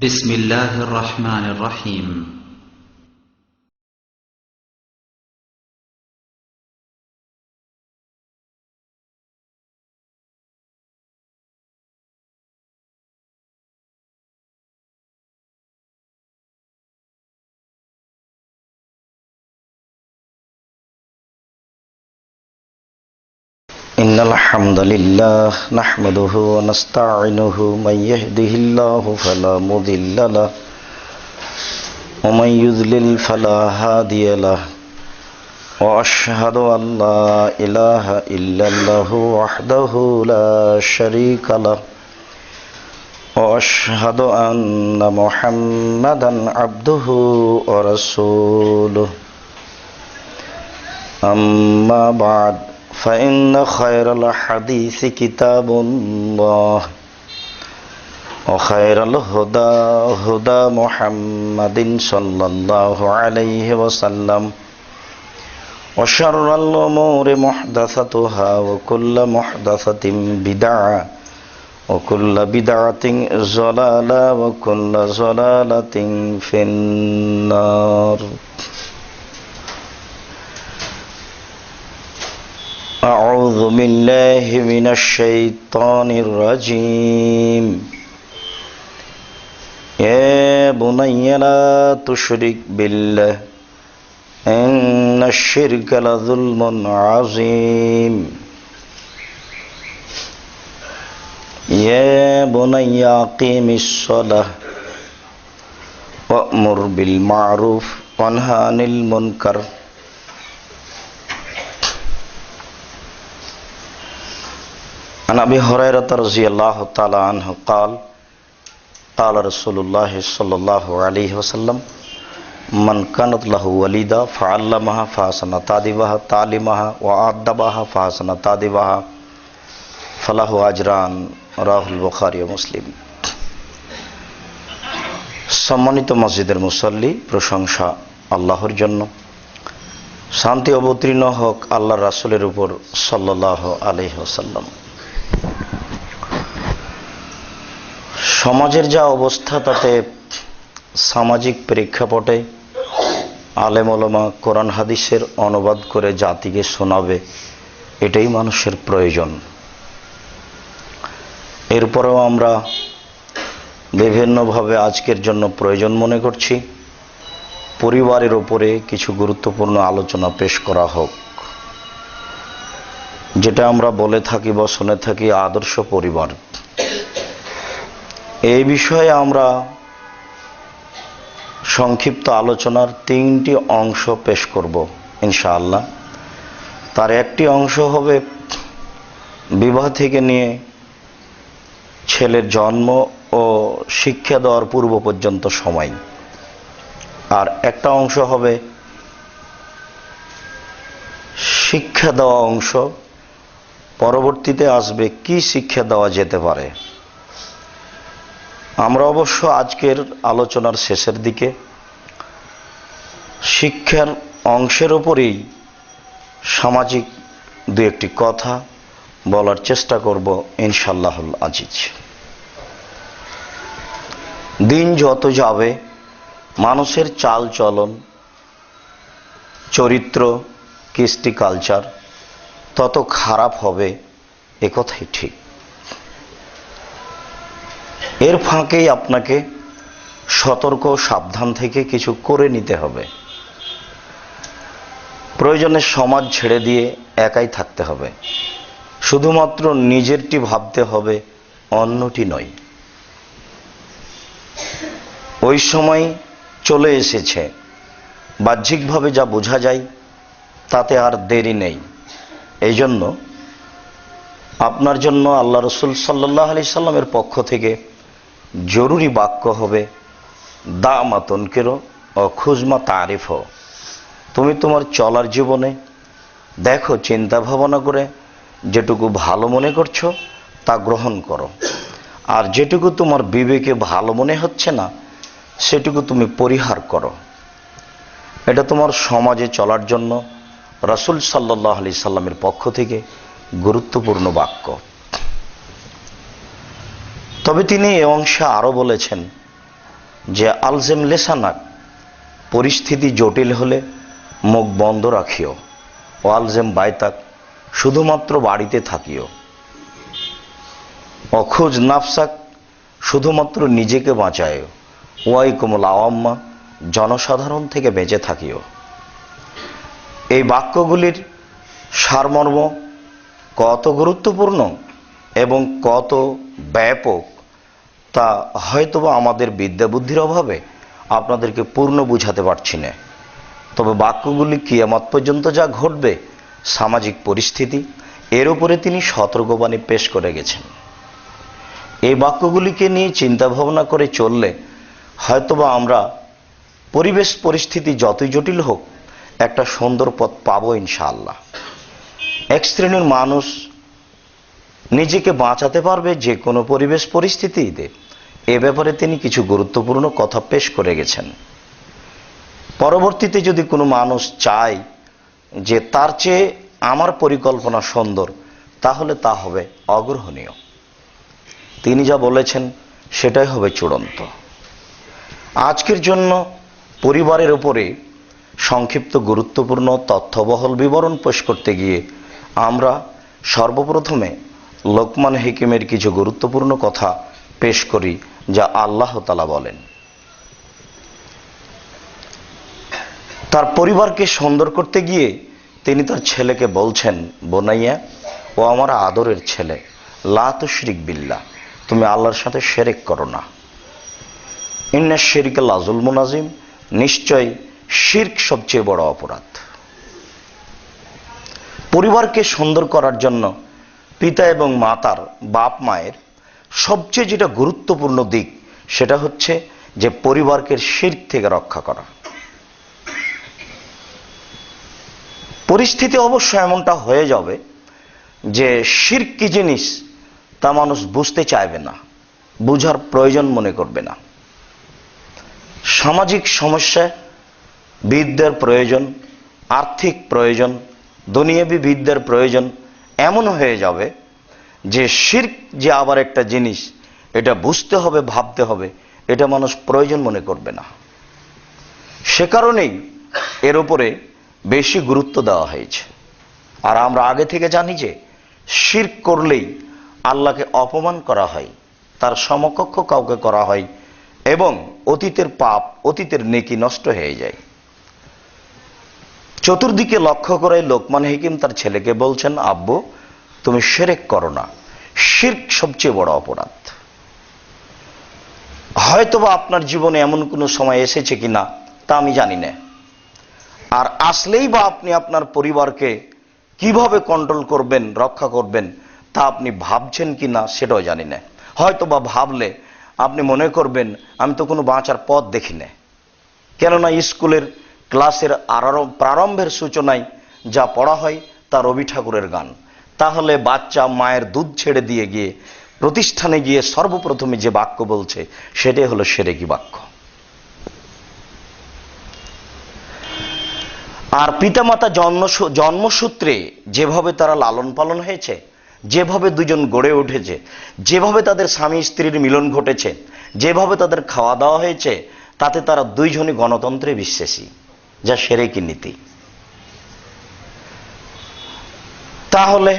بسم الله الرحمن الرحيم إن الحمد لله نحمده ونستعينه من يهده الله فلا مضل له ومن يضلل فلا هادي له وأشهد أن لا إله إلا الله وحده لا شريك له وأشهد أن محمدا عبده ورسوله أما بعد فإن خير الحديث كتاب الله وخير الهدى هدى محمد صلى الله عليه وسلم وشر الأمور محدثاتها وكل محدثة بدعة وكل بدعة ضلالة وكل ضلالة في النار. أعوذ بالله من الشيطان الرجيم. يا بني لا تشرك بالله إن الشرك لظلم عظيم. يا بني أقيم الصلاة وأمر بالمعروف وانهى عن المنكر. عن أبي هريرة رضي الله تعالى عنه قال قال رسول الله صلى الله عليه وسلم من كانت له وليدة فعلمها فحسن تأديبها تعليمها وأدبها فحسن تأديبها فله أجران رواه البخاري ومسلم. সম্মানিত মসজিদের মুসল্লি, প্রশংসা আল্লাহর জন্য, শান্তি অবতীর্ণ হোক আল্লাহর রাসূলের উপর সাল্লাল্লাহু আলাইহি ওয়াসাল্লাম। সমাজের যা অবস্থা, তাতে সামাজিক প্রেক্ষাপটে আলেম ওলামা কোরআন হাদিসের অনুবাদ করে জাতিকে শোনাবে, এটাই মানুষের প্রয়োজন। এরপরেও আমরা বিভিন্নভাবে আজকের জন্য প্রয়োজন মনে করছি পরিবারের উপরে কিছু গুরুত্বপূর্ণ আলোচনা পেশ করা হোক, যেটা আমরা বলে থাকি বা শুনে থাকি আদর্শ পরিবার। এই বিষয়ে আমরা সংক্ষিপ্ত আলোচনার 3টি অংশ পেশ করব ইনশাআল্লাহ। তার একটি অংশ হবে বিবাহ থেকে নিয়ে ছেলের জন্ম ও শিক্ষা দেওয়ার পূর্ব পর্যন্ত সময়, আর একটা অংশ হবে শিক্ষা দেওয়া অংশ, পরবর্তীতে আসবে কি শিক্ষা দেওয়া যেতে পারে। আমরা অবশ্য আজকের আলোচনার শেষের দিকে শিক্ষার অংশের উপরেই সামাজিক দু একটি কথা বলার চেষ্টা করব ইনশাআল্লাহুল আজিজ। দিন যত যাবে মানুষের চাল চলন, চরিত্র, কৃষ্টি কালচার তত খারাপ হবে, একথাই ঠিক। এর ফাঁকেই আপনাকে সতর্ক সাবধান থেকে কিছু করে নিতে হবে। প্রয়োজনে সমাজ ছেড়ে দিয়ে একাই থাকতে হবে, শুধুমাত্র নিজেরটি ভাবতে হবে, অন্যটি নয়। ওই সময় চলে এসেছে, বাহ্যিকভাবে যা বোঝা যায় তাতে আর দেরি নেই। এই জন্য আপনার জন্য আল্লাহ রসুল সাল্লাল্লাহু আলাইহি সাল্লামের পক্ষ থেকে জরুরি বাক্য হবে দা মা তুনকিরু ও খুজমা তারিফ। তুমি তোমার চলার জীবনে দেখো, চিন্তা ভাবনা করে যেটুকু ভালো মনে করছো তা গ্রহণ করো, আর যেটুকু তোমার বিবেকে ভালো মনে হচ্ছে না সেটুকু তুমি পরিহার করো। এটা তোমার সমাজে চলার জন্য রাসূল সাল্লাল্লাহু আলাইহি সাল্লামের পক্ষ থেকে গুরুত্বপূর্ণ বাক্য। তবে তিনি এ অংশে আরো বলেছেন যে আলজেম লেসানাক, পরিস্থিতি জটিল হলে মুখ বন্ধ রাখিও, ও আলজেম বাইতাক, শুধুমাত্র বাড়িতে থাকিও, অখুজ নাফসাক, শুধুমাত্র নিজেকে বাঁচায়, ওয়াইকুমুল আওয়াম্মা, জনসাধারণ থেকে বেঁচে থাকিও। এই বাক্যগুলির সারমর্ম কত গুরুত্বপূর্ণ এবং কত ব্যাপক তা হয়তোবা আমাদের বিদ্যা বুদ্ধির অভাবে আপনাদেরকে পূর্ণ বুঝাতে পারছি না। তবে বাক্যগুলি কিয়ামত পর্যন্ত যা ঘটবে, সামাজিক পরিস্থিতি, এর উপরে তিনি সতর্কবাণী পেশ করে গেছেন। এই বাক্যগুলিকে নিয়ে চিন্তা ভাবনা করে চললে হয়তোবা আমরা পরিবেশ পরিস্থিতি যতই জটিল হোক একটা সুন্দর পথ পাবো ইনশাআল্লাহ। এক শ্রেণীর মানুষ নিজেকে বাঁচাতে পারবে যে কোনো পরিবেশ পরিস্থিতিতে, এ ব্যাপারে তিনি কিছু গুরুত্বপূর্ণ কথা পেশ করে গেছেন। পরবর্তীতে যদি কোনো মানুষ চায় যে তার চেয়ে আমার পরিকল্পনা সুন্দর, তাহলে তা হবে অগ্রহণীয়। তিনি যা বলেছেন সেটাই হবে চূড়ান্ত। আজকের জন্য পরিবারের উপরে সংক্ষিপ্ত গুরুত্বপূর্ণ তথ্যবহল বিবরণ পেশ করতে গিয়ে আমরা সর্বপ্রথমে লোকমান হিকিমের কিছু গুরুত্বপূর্ণ কথা পেশ করি, যা আল্লাহ তাআলা বলেন। তার পরিবারকে সুন্দর করতে গিয়ে তিনি তার ছেলেকে বলছেন, বোনাইয়া, ও আমার আদরের ছেলে, লা তুশরিক বিল্লাহ, তুমি আল্লাহর সাথে শিরক করো না। ইন্না শিরকা লাযুলমুন আযীম, নিশ্চয় শিরক সবচেয়ে বড় অপরাধ। পরিবারকে সুন্দর করার জন্য পিতা এবং মাতার, বাপ মায়ের সবচেয়ে যেটা গুরুত্বপূর্ণ দিক, সেটা হচ্ছে যে পরিবারকে শিরক থেকে রক্ষা করা। পরিস্থিতি অবশ্য এমনটা হয়ে যাবে যে শিরক কি জিনিস তা মানুষ বুঝতে চাইবে না, বুঝার প্রয়োজন মনে করবে না। সামাজিক সমস্যায় বিদ্যার প্রয়োজন, আর্থিক প্রয়োজন, দুনিয়াবী বিদ্যার প্রয়োজন এমন হয়ে যাবে যে শিরক যে আবার একটা জিনিস, এটা বুঝতে হবে, ভাবতে হবে, এটা মানুষ প্রয়োজন মনে করবে না। সে কারণেই এর উপরে বেশি গুরুত্ব দেওয়া হয়েছে। আর আমরা আগে থেকে জানি যে শিরক করলেই আল্লাহকে অপমান করা হয়, তার সমকক্ষ কাউকে করা হয় এবং অতীতের পাপ, অতীতের নেকি নষ্ট হয়ে যায়। চতুর্দিকে লক্ষ্য করে লোকমান হিকিম তার ছেলেকে বলছেন, আব্বু, তুমি শিরক করো না, শিরক সবচেয়ে বড় অপরাধ। হয়তোবা আপনার জীবনে এমন কোনো সময় এসেছে কিনা তা আমি জানি না, আর আসলেই বা আপনি আপনার পরিবারকে কিভাবে কন্ট্রোল করবেন, রক্ষা করবেন, তা আপনি ভাবছেন কিনা সেটাও জানি না। হয়তোবা ভাবলে আপনি মনে করবেন আমি তো কোনো বাঁচার পথ দেখি না। কেননা স্কুলের ক্লাসের প্রারম্ভের সূচনায় যা পড়া হয় তা রবি ঠাকুরের গান। তাহলে বাচ্চা মায়ের দুধ ছেড়ে দিয়ে গিয়ে প্রতিষ্ঠানে গিয়ে সর্বপ্রথমে যে বাক্য বলছে সেটাই হলো শিরকি বাক্য। আর পিতামাতা জন্মসূত্রে যেভাবে তারা লালন পালন হয়েছে, যেভাবে দুজন গড়ে উঠেছে, যেভাবে তাদের স্বামী স্ত্রীর মিলন ঘটেছে, যেভাবে তাদের খাওয়া দাওয়া হয়েছে, তাতে তারা দুইজনই গণতন্ত্রে বিশ্বাসী, যা শিরকি নীতি। তাহলে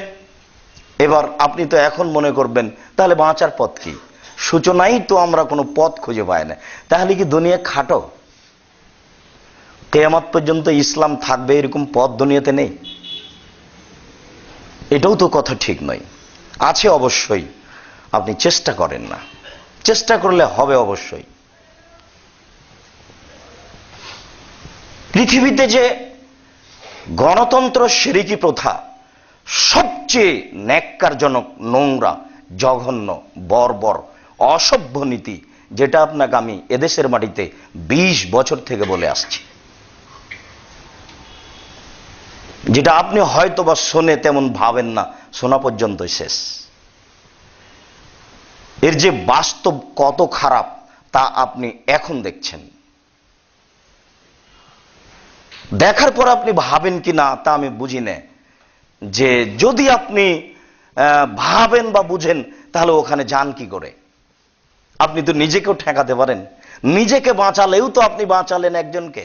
এবার আপনি তো এখন মনে করবেন তাহলে বাঁচার পথ কি? সূচনাই তো আমরা কোনো পথ খুঁজে পাই না। তাহলে কি দুনিয়া খাটো? কিয়ামত পর্যন্ত ইসলাম থাকবে এরকম পথ দুনিয়াতে নেই? এটাও তো কথা ঠিক নয়। আছে অবশ্যই, আপনি চেষ্টা করেন না, চেষ্টা করলে হবে অবশ্যই। পৃথিবীতে যে গণতন্ত্র শিরকি প্রথা সবচেয়ে ন্যাক্কারজনক, নোংরা, জঘন্য, বর্বর, অসভ্য নীতি, যেটা আপনাকে আমি এদেশের মাটিতে 20 বছর থেকে বলে আসছি, যেটা আপনি হয়তো বা শোনে তেমন ভাবেন না, শোনা পর্যন্তই শেষ। এর যে বাস্তব কত খারাপ তা আপনি এখন দেখছেন। দেখার পর আপনি ভাবেন কি না তা আমি বুঝি না, যে যদি আপনি ভাবেন বা বুঝেন তাহলে ওখানে যান কি করে? আপনি তো নিজেকেও ঠেকাতে পারেন, নিজেকে বাঁচালেও তো আপনি বাঁচালেন একজনকে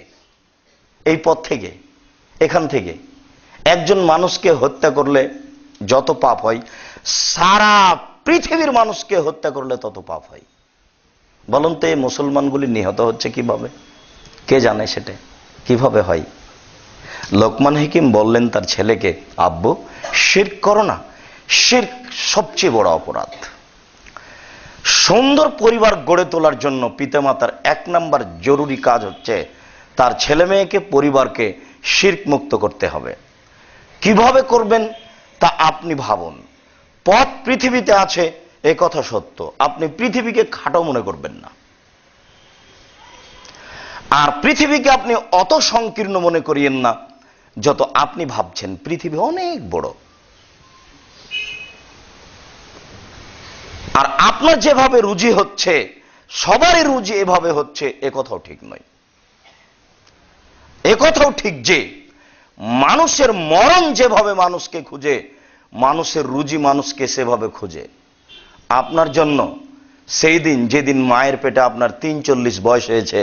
এই পথ থেকে, এখান থেকে। একজন মানুষকে হত্যা করলে যত পাপ হয়, সারা পৃথিবীর মানুষকে হত্যা করলে তত পাপ হয়। বলুন তো এই মুসলমানগুলি নিহত হচ্ছে কিভাবে? কে জানে সেটা কিভাবে হয়? লোকমান হাকিম বললেন তার ছেলেকে, আব্বু শিরক করো না, শিরক সবচেয়ে বড় অপরাধ। সুন্দর পরিবার গড়ে তোলার জন্য পিতামাতার 1 নম্বর জরুরি কাজ হচ্ছে তার ছেলে মেয়েকে, পরিবারকে শিরক মুক্ত করতে হবে। কিভাবে করবেন তা আপনি ভাবুন। পথ পৃথিবীতে আছে, এ কথা সত্য। আপনি পৃথিবীকে খাটো মনে করবেন না, আর পৃথিবীকে আপনি অত সংকীর্ণ মনে করিয়েন না যত আপনি ভাবছেন। পৃথিবী অনেক বড়, আর আপনার যেভাবে রুজি হচ্ছে, সবারই রুজি এভাবে হচ্ছে, এ কথাও ঠিক নয়। এ কথাও ঠিক যে মানুষের মরণ যেভাবে মানুষকে খুঁজে, মানুষের রুজি মানুষকে সেভাবে খুঁজে। আপনার জন্য সেই দিন, যেদিন মায়ের পেটে আপনার 43 বয়স হয়েছে,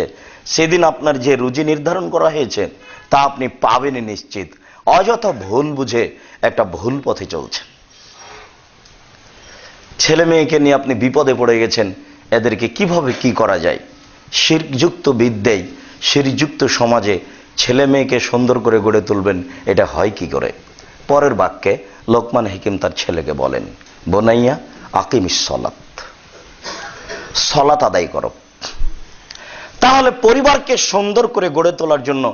সেদিন আপনার যে রুজি নির্ধারণ করা হয়েছে তা আপনি পাবেনই নিশ্চিত। অযথা ভুল বুঝে একটা ভুল পথে চলছেন। ছেলে মেয়েকে নিয়ে আপনি বিপদে পড়ে গেছেন, এদেরকে কিভাবে কি করা যায়? শিরকযুক্ত বিদ্যায়, শিরকযুক্ত সমাজে ছেলে মেয়েকে সুন্দর করে গড়ে তুলবেন, এটা হয় কি করে? পরের বাক্যে লোকমান হাকিম তার ছেলেকে বলেন, বোনাইয়া আকিমিস সলাত, সলাত আদায় করো। তাহলে পরিবারকে সুন্দর করে গড়ে তোলার জন্য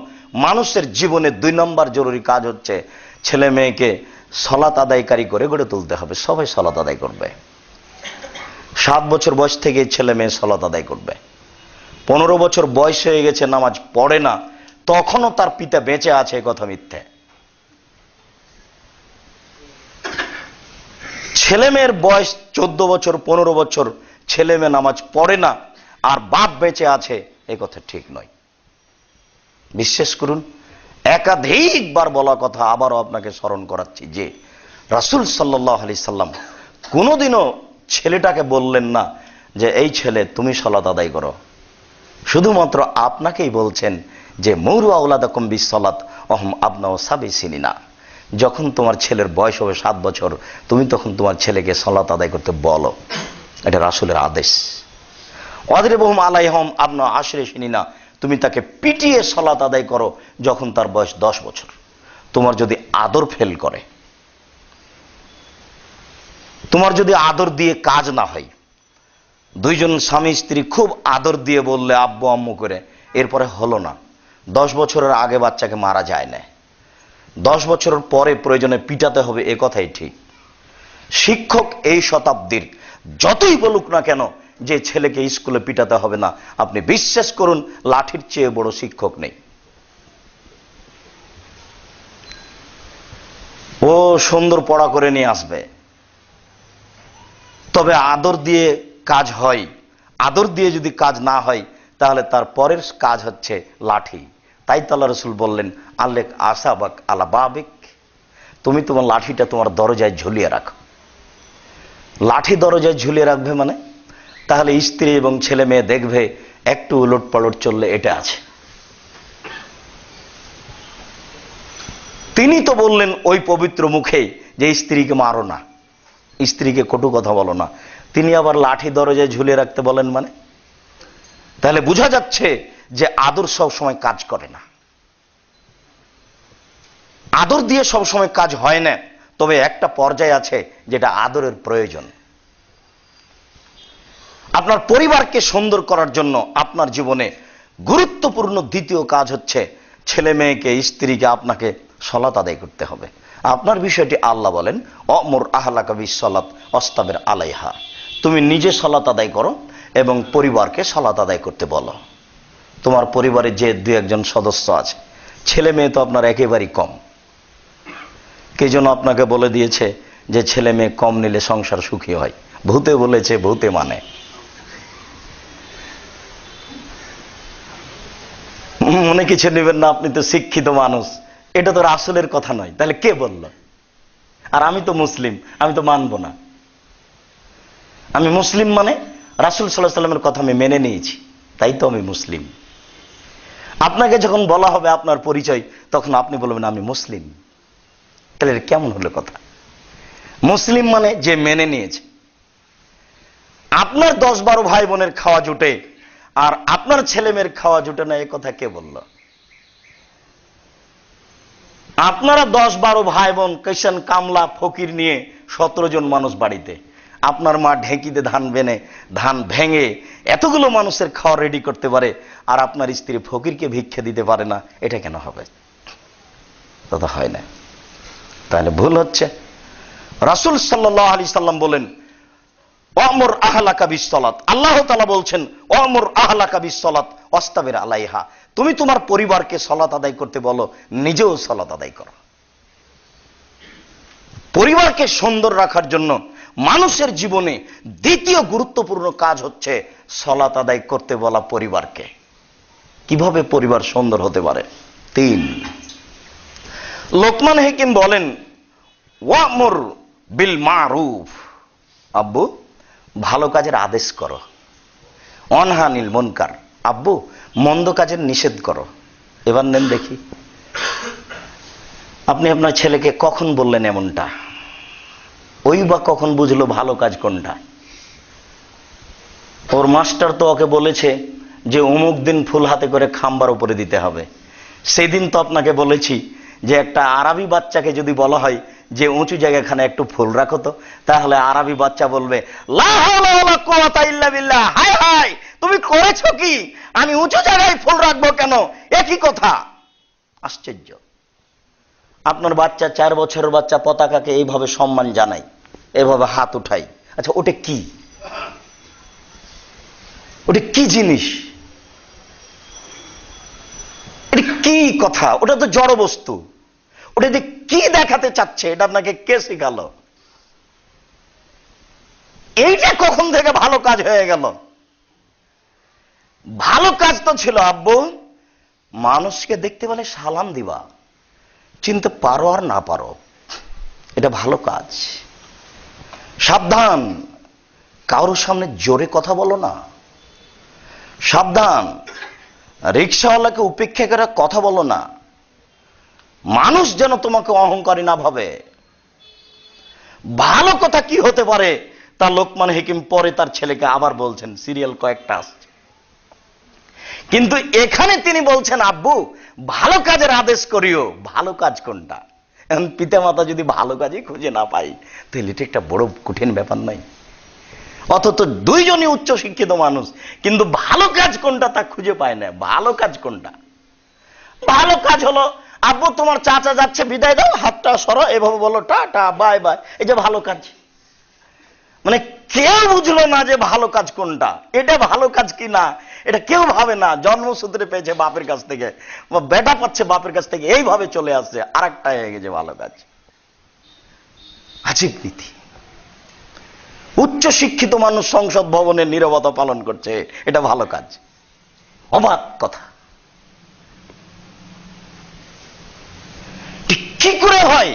মানুষের জীবনে 2 নম্বর জরুরি কাজ হচ্ছে ছেলে মেয়েকে সলাত আদায়কারী করে গড়ে তুলতে হবে। সবাই সলাত আদায় করবে। 7 বছর বয়স থেকে ছেলে মেয়ে সলাত আদায় করবে। 15 বছর বয়স হয়ে গেছে, নামাজ পড়ে না, তখনও তার পিতা বেঁচে আছে, এ কথা মিথ্যে। ছেলে মেয়ের বয়স 14 বছর 15 বছর, ছেলে মেয়ে নামাজ পড়ে না আর বাপ বেঁচে আছে, এ কথা ঠিক নয়। বিশ্বাস করুন, একাধিকবার বলা কথা আবারও আপনাকে স্মরণ করাচ্ছি যে রাসূল সাল্লাল্লাহু আলাইহি সাল্লাম কোনোদিনও ছেলেটাকে বললেন না যে এই ছেলে তুমি সালাত আদায় করো। শুধুমাত্র আপনাকেই বলছেন যে মুরু আওলাদাকুম বিসসালাত ওয়াহুম আবনাউ সাবঈ সিনিনা। যখন তোমার ছেলের বয়স হবে 7 বছর, তুমি তখন তোমার ছেলেকে সালাত আদায় করতে বলো। এটা রাসূলের আদেশ। ওয়াদরিবুহুম আলাইহিম আবনাউ আশরি সিনিনা, তুমি তাকে পিটিয়ে সালাত আদায় করো যখন তার বয়স 10 বছর। তোমার যদি আদর ফেল করে, তোমার যদি আদর দিয়ে কাজ না হয়, 2 জন স্বামী স্ত্রী খুব আদর দিয়ে বললে আব্বু আম্মু করে, এরপরে হলো না, 10 বছরের আগে বাচ্চাকে মারা যায় না, 10 বছরের পরে প্রয়োজনে পিটাতে হবে, এ কথাই ঠিক। শিক্ষক এই শতাব্দীর যতই বলুক না কেন যে ছেলেকে স্কুলে পিটাতে হবে না, আপনি বিশ্বাস করুন লাঠির চেয়ে বড় শিক্ষক নেই। ও সুন্দর পড়া করে নিয়ে আসবে, তবে আদর দিয়ে কাজ হয়। আদর দিয়ে যদি কাজ না হয় তাহলে তার পরের কাজ হচ্ছে লাঠি। তাই তো আল্লাহ রাসূল বললেন, আল্লেক আসাবাক আলা বাবিক, তুমি তোমার লাঠিটা তোমার দরজায় ঝুলিয়ে রাখো। লাঠি দরজায় ঝুলিয়ে রাখবে মানে, তাহলে স্ত্রী এবং ছেলে মেয়ে দেখবে একটু উলট পালট চললে এটা আছে। তিনি তো বললেন ওই পবিত্র মুখে যে স্ত্রীকে মারো না, স্ত্রীকে কটু কথা বলো না, তিনি আবার লাঠি দরজায় ঝুলিয়ে রাখতে বলেন মানে? তাহলে বোঝা যাচ্ছে যে আদর সব সময় কাজ করে না। আদর দিয়ে সব সময় কাজ হয় না, তবে একটা পর্যায়ে আছে যেটা আদরের প্রয়োজন। আপনার পরিবারকে সুন্দর করার জন্য আপনার জীবনে গুরুত্বপূর্ণ দ্বিতীয় কাজ হচ্ছে ছেলে মেয়েকে, স্ত্রীকে আপনাকে সালাত আদায় করতে হবে। আপনার বিষয়টি আল্লাহ বলেন, অমর আহলাকা বিসসালাত ওয়াসতাবির আলাইহা, তুমি নিজে সালাত আদায় করো এবং পরিবারকে সালাত আদায় করতে বলো। তোমার পরিবারে যে 2-1 সদস্য আছে, ছেলে মেয়ে তো আপনার একেবারেই কম। কে যেন আপনাকে বলে দিয়েছে যে ছেলে মেয়ে কম নিলে সংসার সুখী হয়। ভূতে বলেছে, ভূতে মানে। মনে কিছু নেবেন না, আপনি তো শিক্ষিত মানুষ, এটা তো রাসূলের কথা নয়। তাহলে কে বলল? আর আমি তো মুসলিম, আমি তো মানব না। আমি মুসলিম মানে রাসূল সাল্লাল্লাহু আলাইহি সাল্লামের কথা আমি মেনে নিয়েছি, তাই তো আমি মুসলিম। আপনাকে যখন বলা হবে আপনার পরিচয়, তখন আপনি বলবেন আমি মুসলিম। তাহলে এটা কেমন হলো কথা? মুসলিম মানে যে মেনে নিয়েছে। আপনার 10-12 ভাই বোনের খাওয়া জুটে আর আপনার ছেলে মেয়ের খাওয়া জুটে না, এ কথা কে বলল? আপনারা 10-12 ভাই বোন, কিষান, কামলা, ফকির নিয়ে 17 জন মানুষ বাড়িতে, আপনার মা ঢেঁকিতে ধান ভেঙে এতগুলো মানুষের খাওয়া রেডি করতে পারে, আর আপনার স্ত্রী ফকিরকে ভিক্ষা দিতে পারে না, এটা কেন হবে? কথা হয় না। তাহলে ভুল হচ্ছে। রাসূল সাল্লাল্লাহু আলাইহি সাল্লাম বলেন, ওয়ামুর আহলাকা বিসসালাত, আল্লাহ তাআলা বলছেন ওয়ামুর আহলাকা বিসসালাত ওয়াস্তাবির আলাইহা, তুমি তোমার পরিবারকে সালাত আদায় করতে বলো, নিজেও সালাত আদায় করো। পরিবারকে সুন্দর রাখার জন্য মানুষের জীবনে দ্বিতীয় গুরুত্বপূর্ণ কাজ হচ্ছে সালাত আদায় করতে বলা পরিবারকে। কিভাবে পরিবার সুন্দর হতে পারে? 3, লোকমান হাকিম বলেন ওয়ামুর বিল মারুফ, আব্বু ভালো কাজের আদেশ করো, অনহানিল মুনকার, আব্বু মন্দ কাজের নিষেধ করো। এবার নেন দেখি, আপনি আপনার ছেলেকে কখন বললেন এমনটা? ওই বা কখন বুঝলো ভালো কাজ কোনটা? ওর মাস্টার তো ওকে বলেছে যে অমুক দিন ফুল হাতে করে খাম্বার উপরে দিতে হবে। সেদিন তো আপনাকে বলেছি যে একটা আরবি বাচ্চাকে যদি বলা হয় যে উঁচু জায়গাখানে একটু ফুল রাখো তো, তাহলে আরবি বাচ্চা বলবে লা হাওলা ওয়ালা কুওয়াতা ইল্লা বিল্লাহ, হায় হায় তুমি করেছো কি? আমি উঁচু জায়গায় ফুল রাখবো কেন? একই কথা। আশ্চর্য। আপনার বাচ্চা 4 বছরের বাচ্চা পতাকাকে এইভাবে সম্মান জানাই, এভাবে হাত উঠাই। আচ্ছা ওটা কি? ওটা কি জিনিস? এটা কি কথা? ওটা তো জড় বস্তু। ওটা যে কি দেখাতে চাচ্ছে এটা আপনাকে কে শিখালো? এইটা কখন থেকে ভালো কাজ হয়ে গেল? ভালো কাজ তো ছিল আব্বু মানুষকে দেখতে পেলে সালাম দিবা, চিনতে পারো আর না পারো, এটা ভালো কাজ। সাবধান, কারোর সামনে জোরে কথা বলো না। সাবধান, রিকশাওয়ালাকে উপেক্ষা করে কথা বলো না। মানুষ যেন তোমাকে অহংকারী না ভাবে। ভালো কথা কি হতে পারে তা লোকমান হাকিম পরে তার ছেলেকে আবার বলছেন, সিরিয়াল কয়েকটা আসছে। কিন্তু এখানে তিনি বলছেন আব্বু ভালো কাজের আদেশ করিও। ভালো কাজ কোনটা? এখন পিতা মাতা যদি ভালো কাজই খুঁজে না পাই, তাহলে এটা একটা বড় কঠিন ব্যাপার নয়? অথচ দুইজনই উচ্চ শিক্ষিত মানুষ, কিন্তু ভালো কাজ কোনটা তা খুঁজে পায় না। ভালো কাজ কোনটা? ভালো কাজ হলো আব্বু তোমার চাচা যাচ্ছে, বিদায় দাও, হাতটা সরো, এভাবে বলো টাটা বাই বাই, এই যে ভালো কাজ। মানে কেউ বুঝলো না যে ভালো কাজ কোনটা, এটা ভালো কাজ কি না এটা কেউ ভাবে না। জন্মসূত্রে পেয়েছে বাপের কাছ থেকে, বেটা পাচ্ছে বাপের কাছ থেকে, এইভাবে চলে আসছে, আর একটা হয়ে গেছে ভালো কাজ। আজীব নীতি। উচ্চ শিক্ষিত মানুষ সংসদ ভবনে নীরবতা পালন করছে, এটা ভালো কাজ? অবাক কথা। কি করে হয়?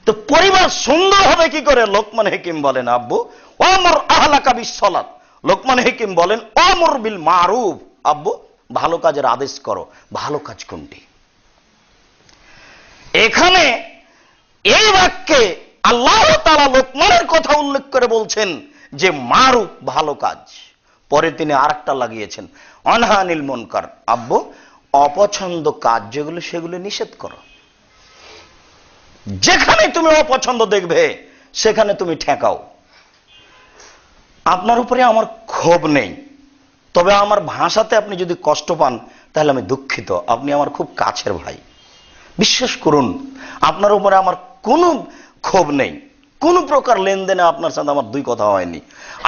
তো পরিবার সুন্দর হবে কি করে? লোকমান হাকিম বলেন আব্বু ওয়ামুর আহলাকা বিসসালাত, লোকমান হাকিম বলেন ওয়ামুর বিল মারুফ, আব্বু ভালো কাজের আদেশ করো। ভালো কাজ কোনটি? এখানে এই বাক্যে আল্লাহ তাআলা লোকমানের কথা উল্লেখ করে বলছেন যে মারুফ ভালো কাজ। পরে তিনি আরেকটা লাগিয়েছেন অনহানিল মুনকার, আব্বু অপছন্দ কাজ যেগুলো সেগুলো নিষেধ করো। যেখানে তুমি অপছন্দ দেখবে সেখানে তুমি ঠেকাও। আপনার উপরে আমার ক্ষোভ নেই, তবে আমার ভাষাতে আপনি যদি কষ্ট পান তাহলে আমি দুঃখিত। আপনি আমার খুব কাছের ভাই, বিশ্বাস করুন আপনার উপরে আমার কোনো ক্ষোভ নেই, কোনো প্রকার লেনদেনে আপনার সাথে আমার দুই কথা হয়নি।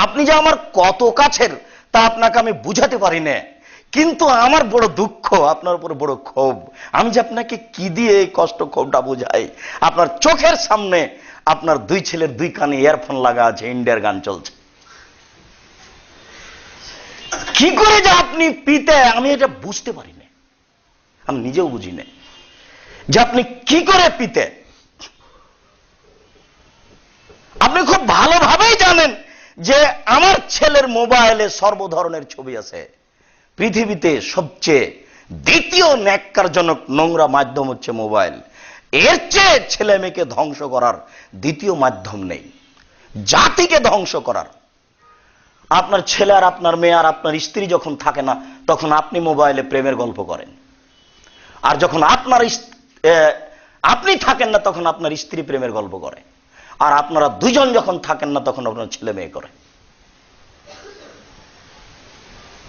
আপনি যে আমার কত কাছের তা আপনাকে আমি বুঝাতে পারি না, কিন্তু আমার বড় দুঃখ, আপনার উপরে বড় ক্ষোভ। আমি যে আপনাকে কি দিয়ে এই কষ্ট ক্ষোভটা বুঝাই? আপনার চোখের সামনে আপনার দুই ছেলের দুই কানে ইয়ারফোন লাগা আছে, ইন্ডিয়ার গান চলছে। কি করে যে আপনি পিতে, আমি এটা বুঝতে পারি না, আমি নিজেও বুঝি না যে আপনি কি করে পিতে। আপনি খুব ভালোভাবেই জানেন যে আমার ছেলের মোবাইলে সর্বধরনের ছবি আছে। পৃথিবীতে সবচেয়ে দ্বিতীয় ন্যাক্কারজনক নোংরা মাধ্যম হচ্ছে মোবাইল। এর চেয়ে ছেলে মেয়েকে ধ্বংস করার দ্বিতীয় মাধ্যম নেই, জাতিকে ধ্বংস করার। আপনার ছেলে আর আপনার মেয়ে আর আপনার স্ত্রী যখন থাকে না, তখন আপনি মোবাইলে প্রেমের গল্প করেন। আর যখন আপনি থাকেন না, তখন আপনার স্ত্রী প্রেমের গল্প করে। আর আপনারা দুজন যখন থাকেন না, তখন আপনার ছেলে মেয়ে করে।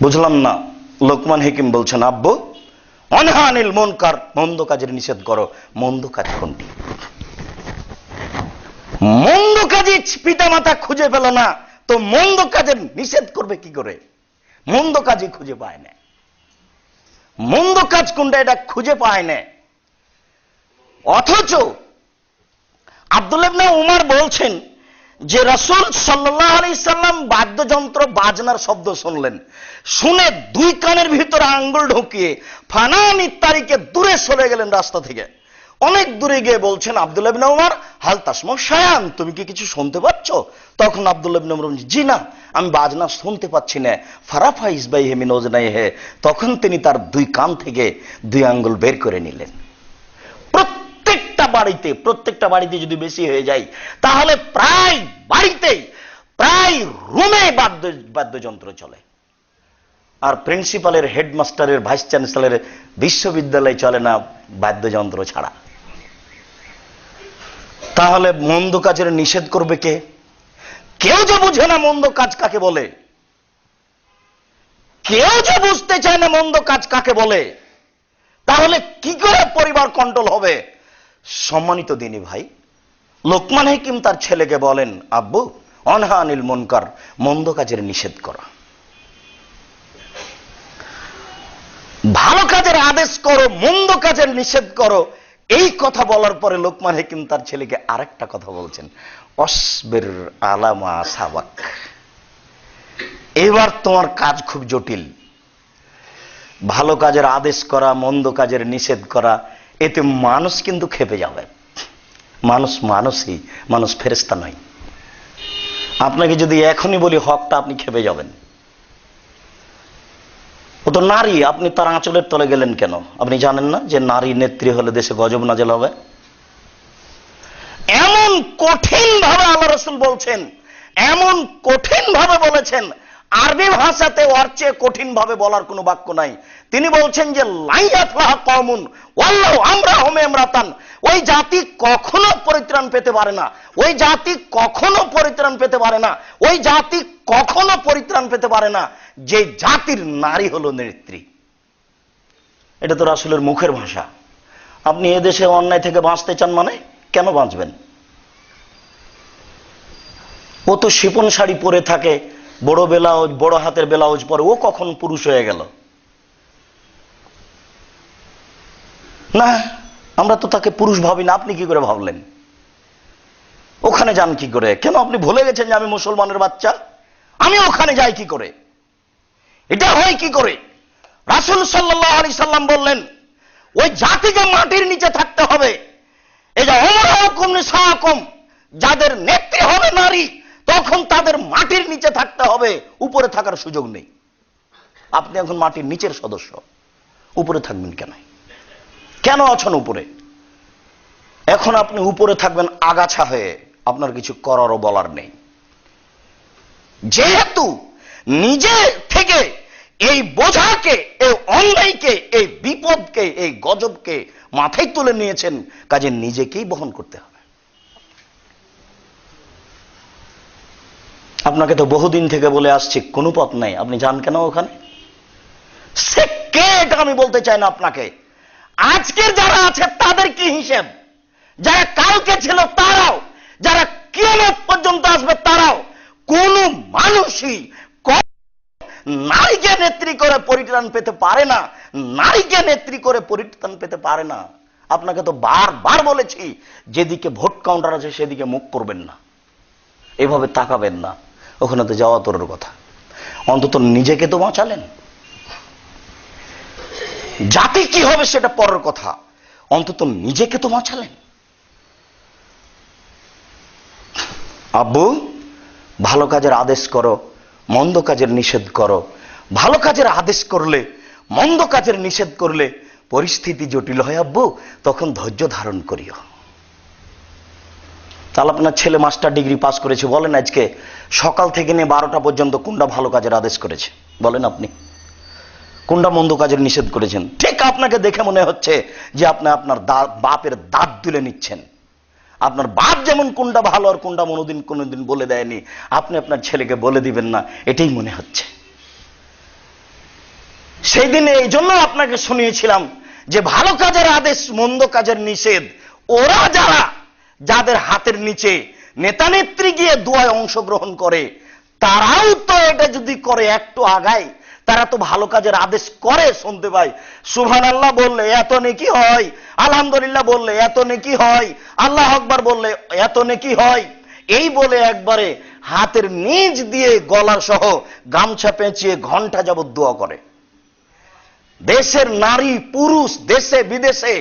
বুঝলাম না। লোকমান হাকিম বলছেন, আব্বু অনহা আনিল মুনকার, মন্দ কাজের নিষেধ করো। মন্দ কাজ কোনটি? মন্দ কাজে পিতা মাতা খুঁজে পেল না, তো মন্দ কাজের নিষেধ করবে কি করে? মন্দ কাজই খুঁজে পায় না। মন্দ কাজ কোনটা এটা খুঁজে পায় না। অথচ আব্দুল্লাহ ইবনে উমর বলছেন যে রাসূল সাল্লাল্লাহু আলাইহি সাল্লাম বাদ্যযন্ত্র বাজনার শব্দ শুনলেন, শুনে দুই কানের ভিতরে আঙ্গুল ঢুকিয়ে ফানান ইত্তারিকে দূরে সরে গেলেন রাস্তা থেকে। অনেক দূরে গিয়ে বলছেন, আব্দুল্লাহ ইবনে উমর হাল তাসমা শায়ান, তুমি কি কিছু শুনতে পাচ্ছ? তখন আব্দুল্লাহ ইবনে উমর বলছেন, জি না, আমি বাজনা শুনতে পাচ্ছি না। ফারাফা ইসবাইহি মিন ওজনাইহি, তখন তিনি তার দুই কান থেকে দুই আঙ্গুল বের করে নিলেন। প্রত্যেকটা বাড়িতে যদি বেশি হয়ে যায়, তাহলে প্রায় বাড়িতেই, প্রায় রুমে বাদ্যযন্ত্র চলে। আর প্রিন্সিপালের, হেডমাস্টারের, ভাইস চ্যান্সেলরের বিশ্ববিদ্যালয় চলে না বাদ্যযন্ত্র ছাড়া। তাহলে মন্দ কাজের নিষেধ করবে কে? কেউ যে বুঝে না মন্দ কাজ কাকে বলে, কেউ যে বুঝতে চায় না মন্দ কাজ কাকে বলে, তাহলে কি করে পরিবার কন্ট্রোল হবে? সম্মানিত দিনী ভাই, লোকমান হাকিম তার ছেলেকে বলেন, আব্বু অনহা আনিল মুনকার, মন্দ কাজের নিষেধ করা। ভালো কাজের আদেশ করো, মন্দ কাজের নিষেধ করো। এই কথা বলার পরে লোকমান হাকিম তার ছেলেকে আরেকটা কথা বলছেন, অসবির আলা মা সাবাক, এবার তোমার কাজ খুব জটিল। ভালো কাজের আদেশ করা, মন্দ কাজের নিষেধ করা, এতে মানুষ কিন্তু খেপে যাবে। মানুষই, মানুষ ফেরেশতা নয়। আপনাকে যদি এখনই বলি হকটা, আপনি খেপে যাবেন। ও তো নারী, আপনি তার আঁচলের তলে গেলেন কেন? আপনি জানেন না যে নারী নেত্রী হলে দেশে গজব নাজেল হবে? এমন কঠিন ভাবে আল্লাহ রাসূল বলছেন, এমন কঠিন ভাবে বলেছেন, আরবি ভাষাতে ওর চেয়ে কঠিন ভাবে বলার কোনো বাক্য নাই। তিনি বলছেন যে লাইয়াফলাহ কওমুন ওয়াল্লাহু আমরাহুম ইমরাতান, ওই জাতি কখনো পরিত্রাণ পেতে পারে না, ওই জাতি কখনো পরিত্রাণ পেতে পারে না, ওই জাতি কখনো পরিত্রাণ পেতে পারে না যে জাতির নারী হলো নেত্রী। এটা তো রাসূলের মুখের ভাষা। আপনি এদেশে অন্যায় থেকে বাঁচতে চান মানে কেন বাঁচবেন? ও তো শিপন শাড়ি পরে থাকে, বড় ব্লাউজ, বড় হাতের ব্লাউজ পরে, ও কখন পুরুষ হয়ে গেল? না, আমরা তো তাকে পুরুষ ভাবি না। আপনি কি করে ভাবলেন? ওখানে যান কি করে? কেন আপনি ভুলে গেছেন যে আমি মুসলমানের বাচ্চা? আমি ওখানে যাই কি করে? এটা হয় কি করে? রাসূল সাল্লাল্লাহু আলাইহি সাল্লাম বললেন, ওই জাতিকে মাটির নিচে থাকতে হবে। এই যে উমরাকুম নিসাকুম, যাদের নেত্রী হবে নারী, তখন তাদের মাটির নিচে থাকতে হবে, উপরে থাকার সুযোগ নেই। আপনি এখন মাটির নিচের সদস্য, উপরে থাকবেন কেন? কেন আছেন উপরে? এখন আপনি উপরে থাকবেন আগাছা হয়ে, আপনার কিছু করারও বলার নেই। যেহেতু নিজে থেকে এই বোঝাকে, এই অন্যায়কে, এই বিপদকে, এই গজবকে মাথায় তুলে নিয়েছেন, কাজে নিজেকেই বহন করতে হবে। আপনাকে তো বহুদিন থেকে বলে আসছি কোনো পথ নাই, আপনি যান কেন ওখানে? সে কে এটা আমি বলতে চাই না আপনাকে। আজকের যারা আছে তাদের কি হিসেব? যারা কালকে ছিল তারাও, যারা কিয়ামত পর্যন্ত আসবে তারাও। কোন মানুষই নারীকে নেত্রী করে পরিত্রাণ পেতে পারে না, নারীকে নেত্রী করে পরিত্রাণ পেতে পারে না। আপনাকে তো বারবার বলেছি, যেদিকে ভোট কাউন্টার আছে সেদিকে মুখ করবেন না, এভাবে তাকাবেন না, ওখানে তো যাওয়া তোর কথা। অন্তত নিজেকে তো বাঁচালেন। জাতি কি হবে সেটা পরের কথা, অন্তত নিজেকে তো বাঁচালেন। আব্বু ভালো কাজের আদেশ করো, মন্দ কাজের নিষেধ করো। ভালো কাজের আদেশ করলে, মন্দ কাজের নিষেধ করলে পরিস্থিতি জটিল হয় আব্বু, তখন ধৈর্য ধারণ করিও। তাহলে আপনার ছেলে মাস্টার ডিগ্রি পাস করেছে, বলেন আজকে সকাল থেকে নিয়ে 12টা পর্যন্ত কোনটা ভালো কাজের আদেশ করেছে? বলেন আপনি কোনটা মন্দ কাজের নিষেধ করেছেন? ঠিক আপনাকে দেখে মনে হচ্ছে যে আপনি আপনার বাপের দাঁত তুলে নিচ্ছেন। আপনার বাপ যেমন কোনটা ভালো আর কোনটা কোনোদিন বলে দেয়নি, আপনি আপনার ছেলেকে বলে দিবেন না, এটাই মনে হচ্ছে। সেই দিনে এই জন্য আপনাকে শুনিয়েছিলাম যে ভালো কাজের আদেশ, মন্দ কাজের নিষেধ, ওরা যাদের হাতের নিচে নেতা নেত্রী গিয়ে দোয়ায় অংশগ্রহণ করে, তারাও তো এটা যদি করে একটু আগায়, তারা তো ভালো কাজের আদেশ করে। শুনতে পাই সুবহানাল্লাহ বললে এত নেকি হয়, আলহামদুলিল্লাহ বললে এত নেকি হয়, আল্লাহ আকবার বললে এত নেকি হয়, এই বলে একবারে হাতের নিচ দিয়ে গলা সহ গামছা পেঁচিয়ে ঘন্টা যাবত দোয়া করে। দেশের নারী পুরুষ দেশে বিদেশে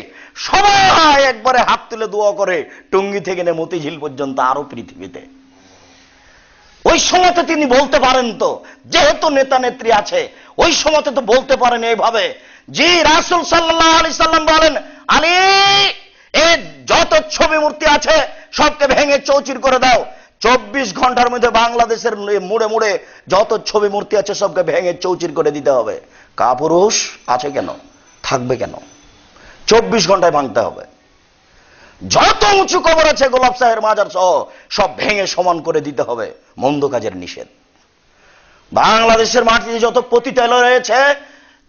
সবাই একবারে হাত তুলে দোয়া করে, টঙ্গী থেকে নে মতিঝিল পর্যন্ত, আরো পৃথিবীতে। ওই সময়তে তিনি বলতে পারেন তো, যেহেতু নেতা নেত্রী আছে, ওই সময়তে তো বলতে পারেন এইভাবে, জি রাসূল সাল্লাল্লাহু আলাইহি সাল্লাম বলেন, আলী এই যত ছবি মূর্তি আছে সবকে ভেঙে চৌচির করে দাও। 24 ঘন্টার মধ্যে বাংলাদেশের মুড়ে মুড়ে যত ছবি মূর্তি আছে সবকে ভেঙে চৌচির করে দিতে হবে। কাপুরুষ আছে কেন, থাকবে কেন? 24 ঘন্টায় ভাঙতে হবে। যত উঁচু কবর আছে গোলাপ সাহের মাজার সহ সব ভেঙে সমান করে দিতে হবে। মন্দ কাজের নিষেধ। বাংলাদেশের মাটিতে যত পতিতালয় রয়েছে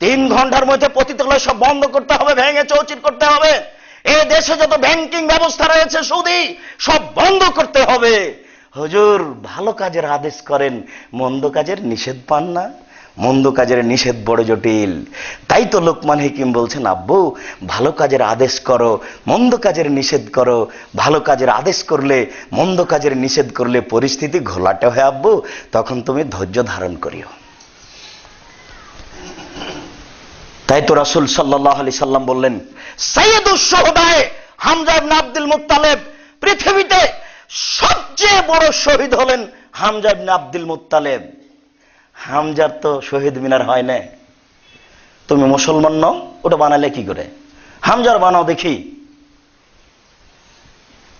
3 ঘন্টার মধ্যে পতিতালয় সব বন্ধ করতে হবে, ভেঙে চৌচির করতে হবে। এই দেশে যত ব্যাংকিং ব্যবস্থা রয়েছে সুদি সব বন্ধ করতে হবে। হুজুর ভালো কাজের আদেশ করেন, মন্দ কাজের নিষেধ পান না? মন্দ কাজের নিষেধ বড় জটিল। তাই তো লোকমান হাকিম বলছেন, আব্বু ভালো কাজের আদেশ করো, মন্দ কাজের নিষেধ করো। ভালো কাজের আদেশ করলে, মন্দ কাজের নিষেধ করলে পরিস্থিতি ঘোলাটে হয় আব্বু, তখন তুমি ধৈর্য ধারণ করিও। তাই তো রাসূল সাল্লাল্লাহু আলাইহি সাল্লাম বললেন, সাইয়্যিদুশ শুহাদায়ে হামজা ইবনে আব্দুল মুত্তালিব, পৃথিবীতে সবচেয়ে বড় শহীদ হলেন হামজা ইবনে আব্দুল মুত্তালিব। হামজার তো শহীদ মিনার হয় না। তুমি মুসলমান নও, ওটা বানালে কি করে? হামজার বানাও দেখি।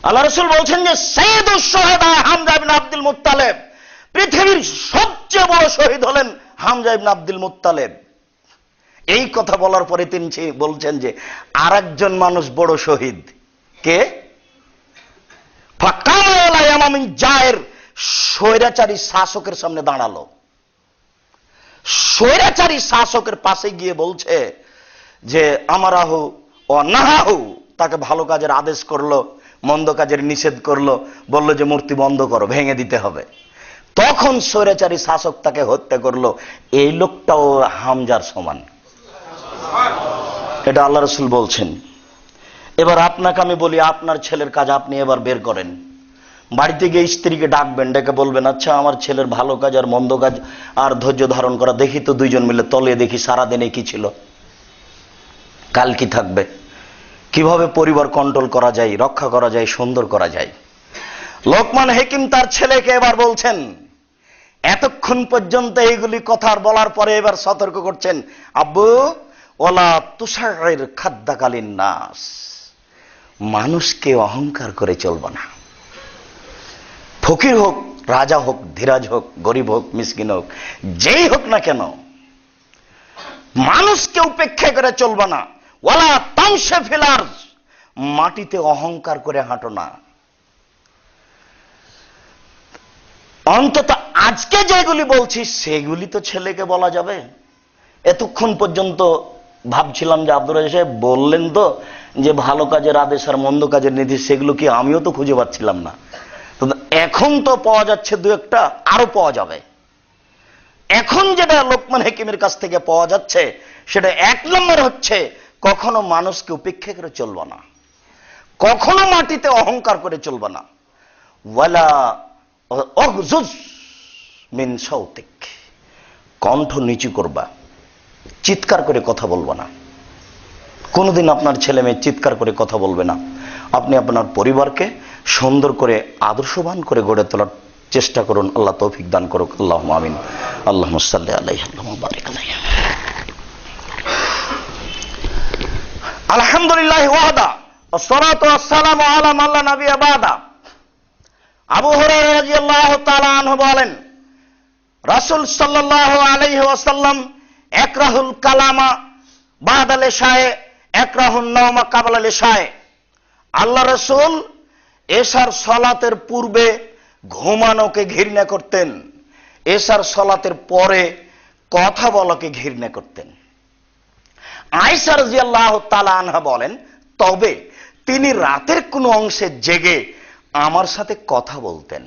আল্লাহ রাসূল বলছেন যে সাইয়্যিদুশ শুহাদা হামজা ইবনে আব্দুল মুত্তালিব, পৃথিবীর সবচেয়ে বড় শহীদ হলেন হামজা ইবনে আব্দুল মুত্তালিব। এই কথা বলার পরে তিনি বলছেন যে আরেকজন মানুষ বড় শহীদ কে? ফাকালা ইয়ামামিন জায়ের, স্বৈরাচারী শাসকের সামনে দাঁড়ালো। স্বৈরাচারী শাসকের পাশে গিয়ে বলছে যে আমারাহু ও নাহাহু, তাকে ভালো কাজের আদেশ করলো, মন্দ কাজের নিষেধ করলো, বললো যে মূর্তি বন্ধ করো, ভেঙে দিতে হবে। তখন স্বৈরাচারী শাসক তাকে হত্যা করলো। এই লোকটাও হামজার সমান। এটা আল্লাহ রাসূল বলছেন। এবার আপনাকে আমি বলি, আপনার ছেলের কাজ আপনি এবার বের করেন। বাড়িতে গিয়ে স্ত্রীকে ডাকবেন, ডেকে বলবেন, আচ্ছা আমার ছেলের ভালো কাজ আর মন্দ কাজ আর ধৈর্য ধারণ করা দেখি তো, দুইজন মিলে তলিয়ে দেখি সারাদিনে কি ছিল, কাল কি থাকবে, কিভাবে পরিবার কন্ট্রোল করা যায়, রক্ষা করা যায়, সুন্দর করা যায়। লোকমান হাকিম তার ছেলেকে এবার বলছেন, এতক্ষণ পর্যন্ত এইগুলি কথা বলার পরে এবার সতর্ক করছেন, আব্বু ওলা তুষারের খাদ্যাকালীন নাস, মানুষকে অহংকার করে চলব না। ফকির হোক, রাজা হোক, ধীরাজ হোক, গরিব হোক, মিসকিন হোক, যেই হোক না কেন, মানুষকে উপেক্ষা করে চলব না। ওয়ালা তামশে ফিল আরজ, মাটিতে অহংকার করে হাঁটো না। অন্তত আজকে যেগুলি বলছি সেগুলি তো ছেলেকে বলা যাবে। এতক্ষণ পর্যন্ত ভাবছিলাম যে আব্দুর রাজ্জাক সাহেব বললেন তো যে ভালো কাজের আদেশ আর মন্দ কাজের নীতি, সেগুলো কি আমিও তো খুঁজে পাচ্ছিলাম না। তো এখন তো পাওয়া যাচ্ছে দু একটা, আরো পাওয়া যাবে। এখন যেটা লোকমান হাকিমের কাছ থেকে পাওয়া যাচ্ছে সেটা 1 নম্বর হচ্ছে, কখনো মানুষকে উপেক্ষা করে চলব না, কখনো মাটিতে অহংকার করে চলব না। ওয়ালা অগজুজ মিন সাউতিক, কণ্ঠ নিচু করবা, চিৎকার করে কথা বলবো না। কোনোদিন আপনার ছেলে মেয়ে চিৎকার করে কথা বলবে না। আপনি আপনার পরিবারকে সুন্দর করে আদর্শবান করে গড়ে তোলার চেষ্টা করুন। আল্লাহ তৌফিক দান করুক। আল্লাহুম্মা আমিন। আল্লাহুম্মা সাল্লি আলাইহি আল্লাহুম্মা বারিক আলাইহি। আলহামদুলিল্লাহ ওয়াহদা ওয়াসসালাতু ওয়াসসালামু আলা মান লা নাবিয়্যা বাদা। আবু হুরায়রা রাদিয়াল্লাহু তাআলা আনহু বলেন, রাসূল সাল্লাল্লাহু আলাইহি ওয়াসাল্লাম একরাহুল কালামা বাদাল ইশায়ে একরাহুন নাওমা কাবলাল ইশায়ে। আল্লাহ রাসূল এশার সালাতের পূর্বে ঘুমানোকে ঘৃণা করতেন, এশার সালাতের পরে কথা বলাকে ঘৃণা করতেন। আয়েশা রাদিয়াল্লাহু তাআলা আনহা বলেন, তবে তিনি রাতের কোনো অংশে জেগে আমার সাথে কথা বলতেন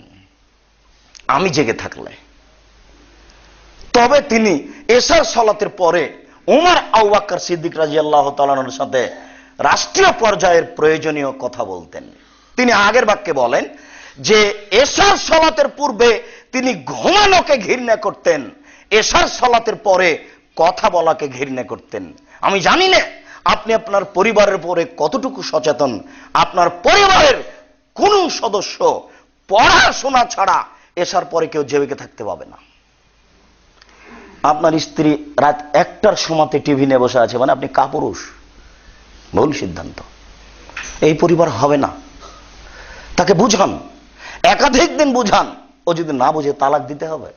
আমি জেগে থাকলে। তবে তিনি এশার সালাতের পরে ওমর আবু বকর সিদ্দিক রাদিয়াল্লাহু তাআলা আনহুর সাথে রাষ্ট্রীয় পর্যায়ের প্রয়োজনীয় কথা বলতেন। তিনি আগের বাক্যে বলেন যে এশার সালাতের পূর্বে তিনি ঘুমানোকে ঘৃণা করতেন, এশার সালাতের পরে কথা বলাকে ঘৃণা করতেন। আমি জানি না আপনি আপনার পরিবারের উপরে কতটুকু সচেতন। আপনার পরিবারের কোন সদস্য পড়াশোনা ছাড়া এশার পরে কেউ জেগে থাকতে পাবে না। আপনার স্ত্রী রাত 1টার সময়তে টিভি নিয়ে বসে আছে, মানে আপনি কাপুরুষ। ভুল সিদ্ধান্ত। এই পরিবার হবে না। তাকে বুঝান, একাধিক দিন বুঝান। ও যদি না বুঝে তালাক দিতে হবে।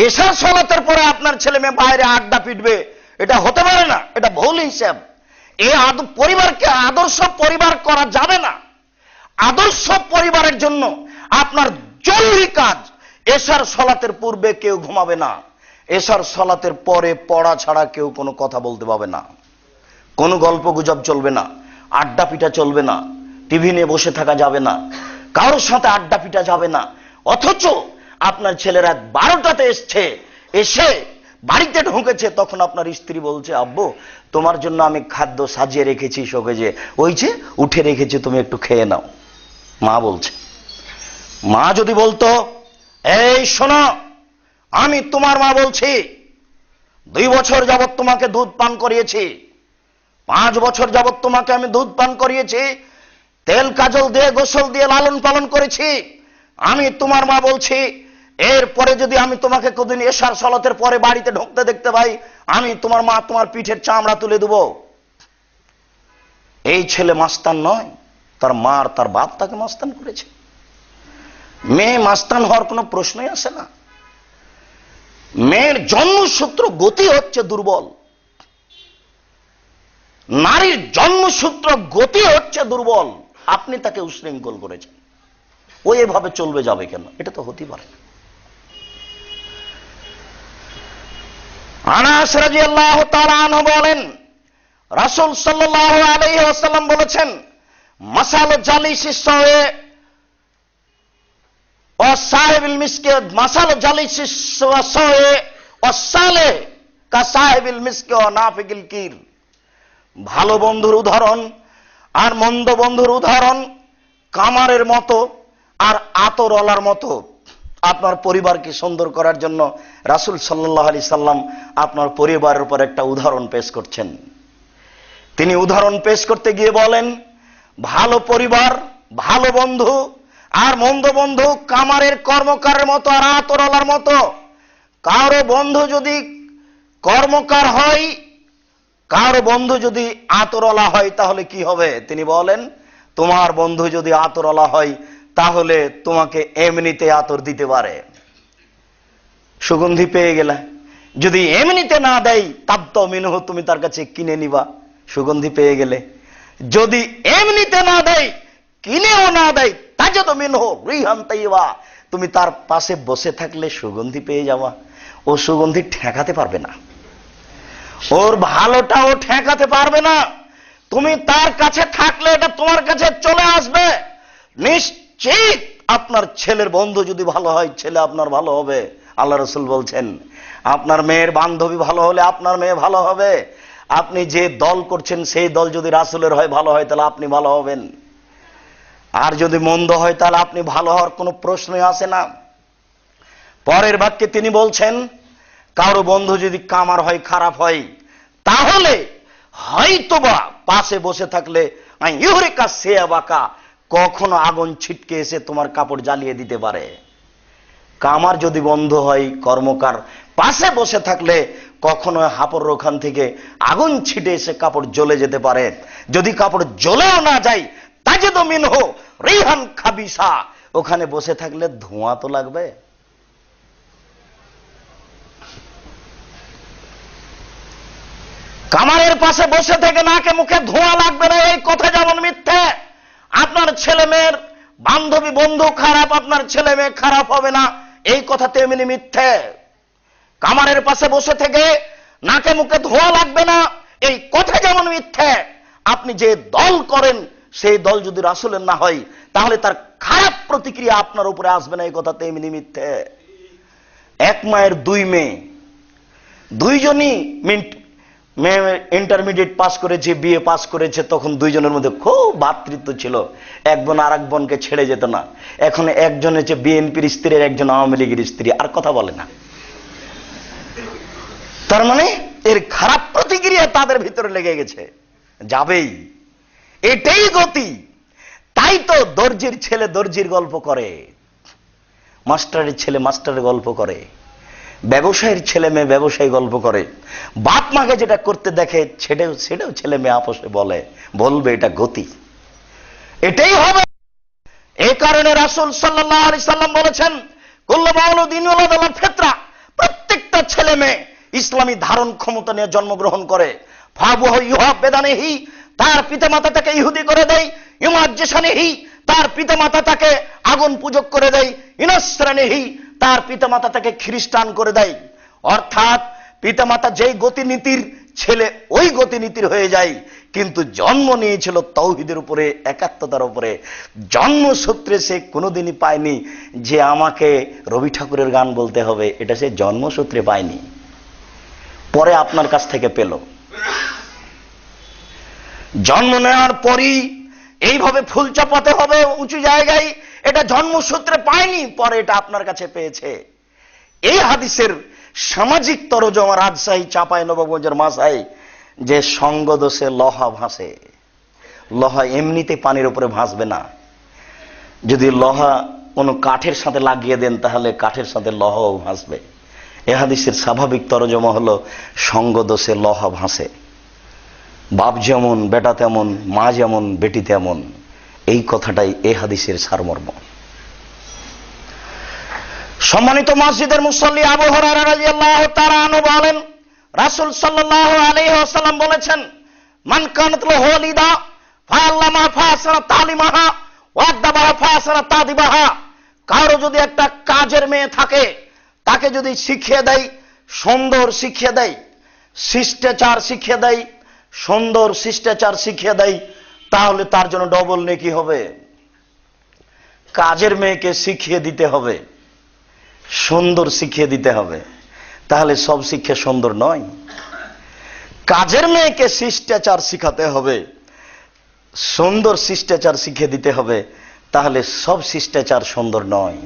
এশার সালাতের পরে আপনার ছেলে মেয়ে বাইরে আড্ডা পিটবে, এটা হতে পারে না। এটা ভুল হিসাব। এই পরিবারকে আদর্শ পরিবার করা যাবে না। আদর্শ পরিবারের জন্য আপনার জরুরি কাজ, এশার সালাতের পূর্বে কেউ ঘুমাবে না, এশার সালাতের পরে পড়া ছাড়া কেউ কোনো কথা বলতে পাবে না, কোনো গল্প গুজব চলবে না, আড্ডা পিটা চলবে না, টিভি নিয়ে বসে থাকা যাবে না, কারোর সাথে আড্ডা পিটা যাবে না। অথচ আপনার ছেলেরা 12টাতে এসে বাড়িতে ঢুকেছে, তখন আপনার স্ত্রী বলছে, আব্বু তোমার জন্য আমি খাদ্য সাজিয়ে রেখেছি শোকেজে, ওই যে উঠে রেখেছি, তুমি একটু খেয়ে নাও। মা বলছে। মা যদি বলতো, এই শোনো, আমি তোমার মা বলছি, 2 বছর যাবৎ তোমাকে দুধ পান করিয়েছি, 5 বছর যাবৎ তোমাকে আমি দুধ পান করিয়েছি, তেল কাজল দিয়ে গোসল দিয়ে লালন পালন করেছি, আমি তোমার মা বলছি, এরপরে যদি আমি তোমাকে কোনদিন এশার সালাতের পরে বাড়িতে ঢুকতে দেখতে পাই, আমি তোমার মা তোমার পিঠের চামড়া তুলে দেব। এই ছেলে মাস্তান নয়, তার মা আর তার বাপ তাকে মাস্তান করেছে। মেয়ে মাস্তান হওয়ার কোনো প্রশ্নই আসে না। মেয়ের জন্মসূত্র গতি হচ্ছে দুর্বল, নারীর জন্মসূত্র গতি হচ্ছে দুর্বল। আপনি তাকে উশৃঙ্খল করেছেন, ও এভাবে চলবে যাবে কেন? এটা তো হতে পারে না। আনাস রাদিয়াল্লাহু তাআলা আনহু বলেন, রাসূল সাল্লাল্লাহু আলাইহি ওয়াসাল্লাম বলেছেন, মাসাল জালিসিস সাওয়ে ও সাহিবিল মিসকে, মাসাল জালিসিস সাওয়ে ও সালেহ কা সাহিবিল মিসকে ও নাফিকিল কির। ভালো বন্ধুর উদাহরণ আর মন্দ বন্ধুর উদাহরণ কামারের মতো আর আতরওয়ালার মতো। আপনার পরিবারকে সুন্দর করার জন্য রাসূল সাল্লাল্লাহু আলাইহি সাল্লাম আপনার পরিবারের উপর একটা উদাহরণ পেশ করছেন। তিনি উদাহরণ পেশ করতে গিয়ে বলেন, ভালো পরিবার, ভালো বন্ধু আর মন্দ বন্ধু কামারের কর্মকারের মতো আর আতরওয়ালার মতো। কারো বন্ধু যদি কর্মকার হয়, কারো বন্ধু যদি আতরওয়ালা হয়, তাহলে কি হবে? তিনি বলেন, তোমার বন্ধু যদি আতরওয়ালা হয়, তাহলে তোমাকে এমনিতে আতর দিতে পারে, সুগন্ধি পেয়ে গেলে। যদি এমনিতে না দেয়, তাব্দ মিনহু, তুমি তার কাছে কিনে নিবা, সুগন্ধি পেয়ে গেলে। যদি এমনিতে না দেয়, কিনেও না দেয়, তাজাদু মিনহু রিহান তাইয়্যিবা, তুমি তার পাশে বসে থাকলে সুগন্ধি পেয়ে যাওয়া। ও সুগন্ধি ঠেকাতে পারবে না, ওর ভালোটাও ঠেকাতে পারবে না। তুমি তার কাছে থাকলে এটা তোমার কাছে চলে আসবে নিশ্চিত। আপনার ছেলের বন্ধু যদি ভালো হয়, ছেলে আপনার ভালো হবে। আল্লাহ রাসূল বলছেন, আপনার মেয়ের বান্ধবী ভালো হলে আপনার মেয়ে ভালো হবে। আপনি যে দল করছেন সেই দল যদি রাসূলের হয়, ভালো হয়, তাহলে আপনি ভালো হবেন। আর যদি মন্দ হয়, তাহলে আপনি ভালো হওয়ার কোনো প্রশ্নই আসে না। পরের বাক্যে তিনি বলছেন, কারো বন্ধু যদি কামার হয়, খারাপ হয়, তাহলে হয়তোবা পাশে বসে থাকলে ইউরিকা সেয়াবাকা, কখনো আগুন ছিটকে এসে তোমার কাপড় জ্বালিয়ে দিতে পারে। কামার যদি বন্ধ হয়, কর্মকার পাশে বসে থাকলে কখনো হাপড় ওখান থেকে আগুন ছিটে এসে কাপড় জ্বলে যেতে পারে। যদি কাপড় জ্বলেও না যায়, তাজিদু মিনহু রিহান খাবিসা, ওখানে বসে থাকলে ধোঁয়া তো লাগবে। কামারের পাশে বসে থেকে নাকে মুখে ধোঁয়া লাগবে না, এই কথা যেমন মিথ্যে, আপনার ছেলে মেয়ের বান্ধবী বন্ধু খারাপ, আপনার ছেলে মেয়ে খারাপ হবে না, এই কথা তেমনি মিথ্যে। কামারের পাশে বসে থেকে নাকে মুখে ধোঁয়া লাগবে না, এই কথা যেমন মিথ্যে। আপনি যে দল করেন সেই দল যদি রাসূলের না হয়, তাহলে তার খারাপ প্রতিক্রিয়া আপনার উপরে আসবে না, এই কথা তেমনি মিথ্যে। এক মায়ের দুই মেয়ে, দুইজনই ইন্টারমিডিয়েট পাস করেছে, বিএ পাস করেছে, তখন দুইজনের মধ্যে খুব ভ্রাতৃত্ব ছিল, এক বোন আর এক বোনকে ছেড়ে যেত না। এখন একজন হচ্ছে বিএনপির স্ত্রী, একজন আওয়ামী লীগের স্ত্রী, আর কথা বলে না। তার মানে এর খারাপ প্রতিক্রিয়া তাদের ভিতরে লেগে গেছে, যাবেই, এটাই গতি। তাই তো দর্জির ছেলে দর্জির গল্প করে, মাস্টারের ছেলে মাস্টারের গল্প করে, ব্যবসায়ীর ছেলে মেয়ে ব্যবসায়ী গল্প করে। বাপ মাকে যেটা করতে দেখে সেটাও ছেলে মেয়ে আপসে বলবে, এটা গতি, এটাই হবে। এই কারণে রাসূল সাল্লাল্লাহু আলাইহি সাল্লাম বলেছেন, কুল্লু মাউলুদিন ইউলাদু আলাল ফিতরা, প্রত্যেকটা ছেলে মেয়ে ইসলামী ধারণ ক্ষমতা নিয়ে জন্মগ্রহণ করে। ফাবুহু ইউহাব্বিদানিহি, তার পিতামাতা তাকে ইহুদি করে দেয়, ইউমাজ্জিসানিহি, তার পিতামাতা তাকে আগুন পূজক করে দেয়, ইনাসরানিহি, তার পিতামাতা তাকে খ্রিস্টান করে দেয়। অর্থাৎ পিতামাতা যেই গতিনীতির ছেলে ওই গতিনীতির হয়ে যায়, কিন্তু জন্ম নিয়েছিল তাওহীদের উপরে, একাত্মতার উপরে। জন্মসূত্রে সে কোনোদিনই পায়নি যে আমাকে রবি ঠাকুরের গান বলতে হবে, এটা সে জন্মসূত্রে পায়নি, পরে আপনার কাছ থেকে পেল। জন্ম নেওয়ার পরই এইভাবে ফুল চাপাতে হবে উঁচু জায়গায়, এটা জন্মসূত্রে পায়নি, পরে এটা আপনার কাছে পেয়েছে। এই হাদিসের সামাজিক তরজমা রাজশাহী চাঁপাই নবাবগঞ্জের মাসায় যে সঙ্গ দোষে লহা ভাসে, লহা এমনিতে পানির উপরে ভাসবে না, যদি লহা কোনো কাঠের সাথে লাগিয়ে দেন তাহলে কাঠের সাথে লহাও ভাসবে। এ হাদিসের স্বাভাবিক তরজমা হলো সঙ্গ দোষে লহা ভাসে, বাপ যেমন বেটা তেমন, মা যেমন বেটি তেমন, এই কথাটাই এ হাদিসের সারমর্ম। সম্মানিত মসজিদের মুসল্লি আবু হুরায়রা রাদিয়াল্লাহু তাআলা আনহু বলেন, রাসূল সাল্লাল্লাহু আলাইহি ওয়াসাল্লাম বলেছেন, মান কানাত লাহু ওয়ালিদা ফাআল্লামা ফাসারা তালিমাহা ওয়াদাবাহা ফাসারা তাদিবাহা, কারো যদি একটা কাজের মেয়ে থাকে, তাকে যদি শিখিয়ে দেয়, সুন্দর শিখিয়ে দেয়, শিষ্টাচার শিখিয়ে দেয়, সুন্দর শিষ্টাচার শিখিয়ে দেয়, তাহলে তার জন্য ডবল নেকি হবে। কাজের মেয়েকে শিখিয়ে দিতে হবে, সুন্দর শিখিয়ে দিতে হবে, তাহলে সব শিক্ষা সুন্দর নয়। কাজের মেয়েকে শিষ্টাচার শিখাতে হবে, সুন্দর শিষ্টাচার শিখিয়ে দিতে হবে, তাহলে সব শিষ্টাচার সুন্দর নয়।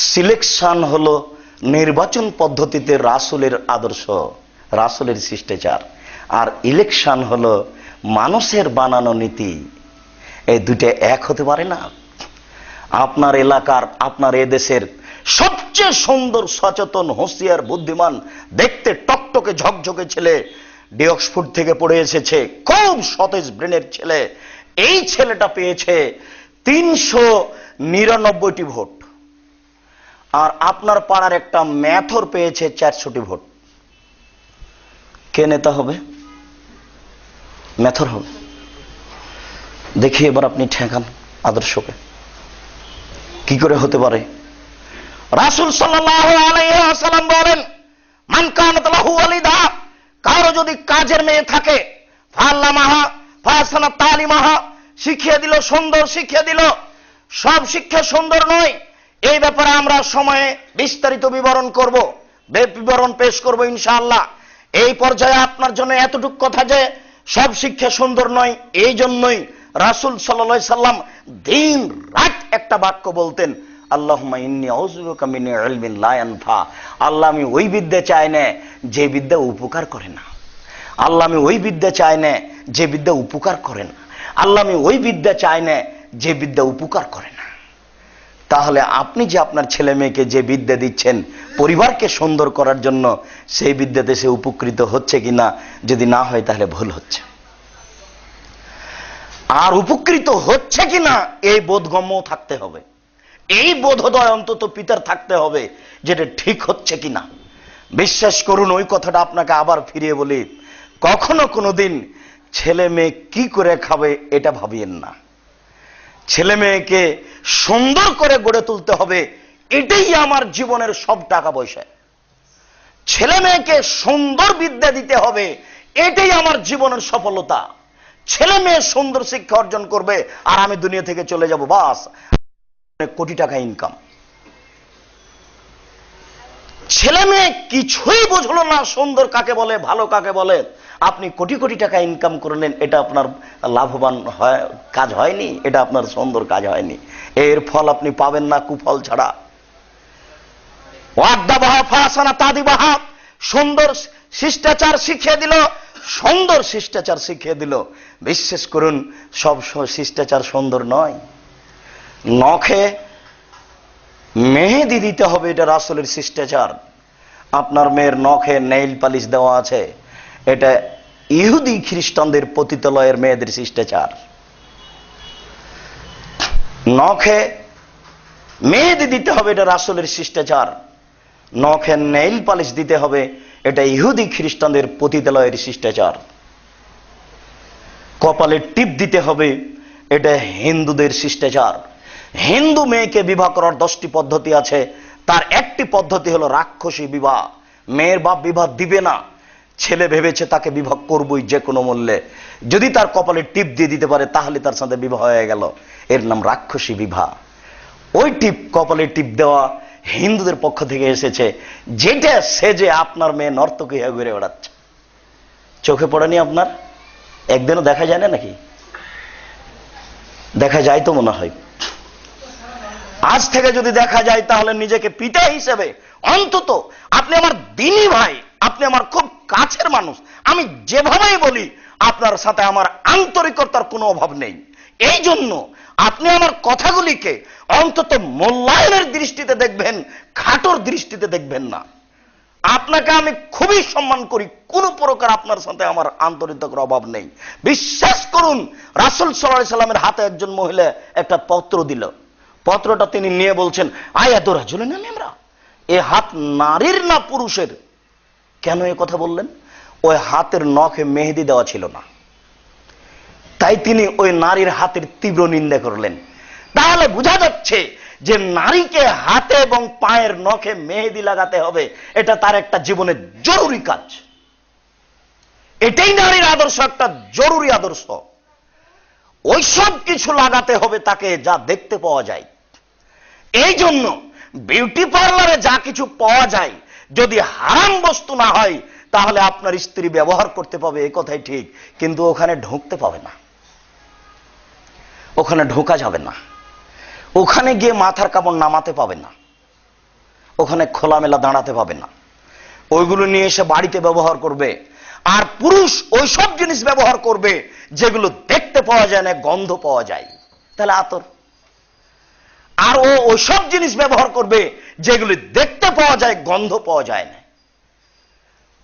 সিলেকশন হলো নির্বাচন পদ্ধতিতে রাসূলের আদর্শ, রাসূলের শিষ্টাচার, আর ইলেকশন হলো মানুষের বানানো নীতি। এই দুটো এক হতে পারে না। আপনার এলাকার, আপনার এদেশের সবচেয়ে সুন্দর, সচেতন, হুঁশিয়ার, বুদ্ধিমান, দেখতে টকটকে ঝকঝকে ছেলে অক্সফোর্ড থেকে পড়ে এসেছে, খুব সতেজ ব্রেনের ছেলে, এই ছেলেটা পেয়েছে 399টি ভোট, আর আপনার পাড়ার একটা ম্যাথর পেয়েছে 400টি ভোট। কে নেতা হবে? ম্যাথর হবে। দেখি এবার আপনি ঠেকান আদর্শকে, কি করে হতে পারে? রাসূল সাল্লাল্লাহু আলাইহি ওয়াসাল্লাম বলেন, মান কানাত লাহু ওয়ালিদা, কারো যদি কাজের মেয়ে থাকে, ফাআল্লামাহা ফাসানা তালিমাহা, শিখিয়ে দিল, সুন্দর শিখিয়ে দিল। সব শিক্ষা সুন্দর নয়, এই ব্যাপারে আমরা সময়ে বিস্তারিত বিবরণ করব, বিবরণ পেশ করব ইনশাআল্লাহ। এই পর্যায়ে আপনার জন্য এতটুকু কথা যে সব শিক্ষা সুন্দর নয়, এই জন্যই রাসূল সাল্লাল্লাহু আলাইহি সাল্লাম দিন রাত একটা বাক্য বলতেন, আল্লাহুম্মা ইন্নী আউযুবিকা মিন ইলমিন লা ইয়ানফা। আল্লাহ, আমি ওই বিদ্যা চাই না যে বিদ্যা উপকার করে না। আল্লাহ, আমি ওই বিদ্যা চাই না যে বিদ্যা উপকার করে না। আল্লাহ আমি ওই বিদ্যা চাই না যে বিদ্যা উপকার করে না। তাহলে আপনি যে আপনার ছেলে মেয়েকে যে বিদ্যা দিচ্ছেন পরিবারকে সুন্দর করার জন্য, সেই বিদ্যাতে সে উপকৃত হচ্ছে কিনা, যদি না হয় তাহলে ভুল হচ্ছে। আর উপকৃত হচ্ছে কিনা এই বোধগম্য থাকতে হবে, এই বোধোদয় অন্তত পিতার থাকতে হবে যেটা ঠিক হচ্ছে কিনা। বিশ্বাস করুন, ওই কথাটা আপনাকে আবার ফিরিয়ে বলি, কখনো কোনোদিন ছেলে মেয়ে কি করে খাবে এটা ভাবিয়েন না। ছেলে মেয়েকে সুন্দর করে গড়ে তুলতে হবে, এটাই আমার জীবনের সব টাকা পয়সা। ছেলে মেয়েকে সুন্দর বিদ্যা দিতে হবে, এটাই আমার জীবনের সফলতা। ছেলে মেয়ে সুন্দর শিক্ষা অর্জন করবে আর আমি দুনিয়া থেকে চলে যাব, বাস কোটি টাকা ইনকাম। ছেলে মেয়ে কিছুই বুঝলো না সুন্দর কাকে বলে, ভালো কাকে বলে, আপনি কোটি কোটি টাকা ইনকাম করলেন, এটা আপনার লাভবান কাজ হয়নি, এটা আপনার সুন্দর কাজ হয়নি। এর ফল আপনি পাবেন না কুফল ছাড়া। সুন্দর শিষ্টাচার শিখিয়ে দিল, সুন্দর শিষ্টাচার শিখিয়ে দিল। বিশ্বাস করুন, সব শিষ্টাচার সুন্দর নয়। নখে মেহেদি দিতে হবে, এটা রাসূলের শিষ্টাচার। আপনার মেয়ের নখে নেইল পালিশ দেওয়া আছে, এটা ইহুদি খ্রিস্টানদের পতিতালয়ের মেয়েদের শিষ্টাচার। নখে মেহেদি দিতে হবে, এটা রাসূলের শিষ্টাচার। নখে নেইল পালিশ দিতে হবে, এটা ইহুদি খ্রিস্টানদের পতিতালয়ের শিষ্টাচার। কপালে টিপ দিতে হবে, এটা হিন্দুদের শিষ্টাচার। হিন্দু মেয়েকে বিবাহ করার 10টি পদ্ধতি আছে, তার একটি পদ্ধতি হলো রাক্ষসী বিবাহ। মেয়ের বাপ বিবাহ দিবে না, ছেলে ভেবেছে তাকে বিবাহ করবই যে কোনো মূল্যে, যদি তার কপালে টিপ দিয়ে দিতে পারে তাহলে তার সাথে বিবাহ হয়ে গেল, এর নাম রাক্ষসী বিবাহ। ওই টিপ, কপালে টিপ দেওয়া হিন্দুদের পক্ষ থেকে এসেছে, যেটা সেজে আপনার মেয়ে নর্তকী হয়ে ঘুরে বেড়াচ্ছে। চোখে পড়েনি আপনার? একদিনও দেখা যায় না নাকি? দেখা যায় তো মনে হয়। আজ থেকে যদি দেখা যায় তাহলে নিজেকে পিতা হিসেবে, অন্তত আপনি আমার দিনী ভাই, আপনি আমার খুব কাছের মানুষ, আমি যেভাবেই বলি আপনার সাথে আমার আন্তরিকতার কোনো অভাব নেই। এই জন্য আপনি আমার কথাগুলিকে অন্তত মূল্যায়নের দৃষ্টিতে দেখবেন, খাটোর দৃষ্টিতে দেখবেন না। আপনাকে আমি খুবই সম্মান করি, কোন প্রকার আপনার সাথে আমার আন্তরিকতার অভাব নেই। বিশ্বাস করুন, রাসূল সাল্লাল্লাহু আলাইহি সাল্লামের হাতে একজন মহিলা একটা পত্র দিল, পত্রটা তিনি নিয়ে বলছেন, আয়াতু রাজুলিন মিমরা, এ হাত নারীর না পুরুষের? কেন এ কথা বললেন? ওই হাতের নখে মেহেদি দেওয়া ছিল না, তাই তিনি ওই নারীর হাতের তীব্র নিন্দা করলেন। তাহলে বোঝা যাচ্ছে যে নারীকে হাতে এবং পায়ের নখে মেহেদি লাগাতে হবে, এটা তার একটা জীবনের জরুরি কাজ। এটাই নারীর আদর্শ, একটা জরুরি আদর্শ। ওই সব কিছু লাগাতে হবে তাকে যা দেখতে পাওয়া যায়। এই জন্য বিউটি পার্লারে যা কিছু পাওয়া যায়, যদি হারাম বস্তু না হয় তাহলে আপনার স্ত্রী ব্যবহার করতে পাবে, এ কথাই ঠিক, কিন্তু ওখানে ঢুকতে পাবে না, ওখানে ঢোকা যাবে না, ওখানে গিয়ে মাথার কাপড় নামাতে পাবে না, ওখানে খোলামেলা দাঁড়াতে পাবে না। ওইগুলো নিয়ে এসে বাড়িতে ব্যবহার করবে। আর পুরুষ ওই সব জিনিস ব্যবহার করবে যেগুলো দেখতে পাওয়া যায় না, গন্ধ পাওয়া যায়, তাহলে আতর। আর ও ওই সব জিনিস ব্যবহার করবে যেগুলি দেখতে পাওয়া যায়, গন্ধ পাওয়া যায় না।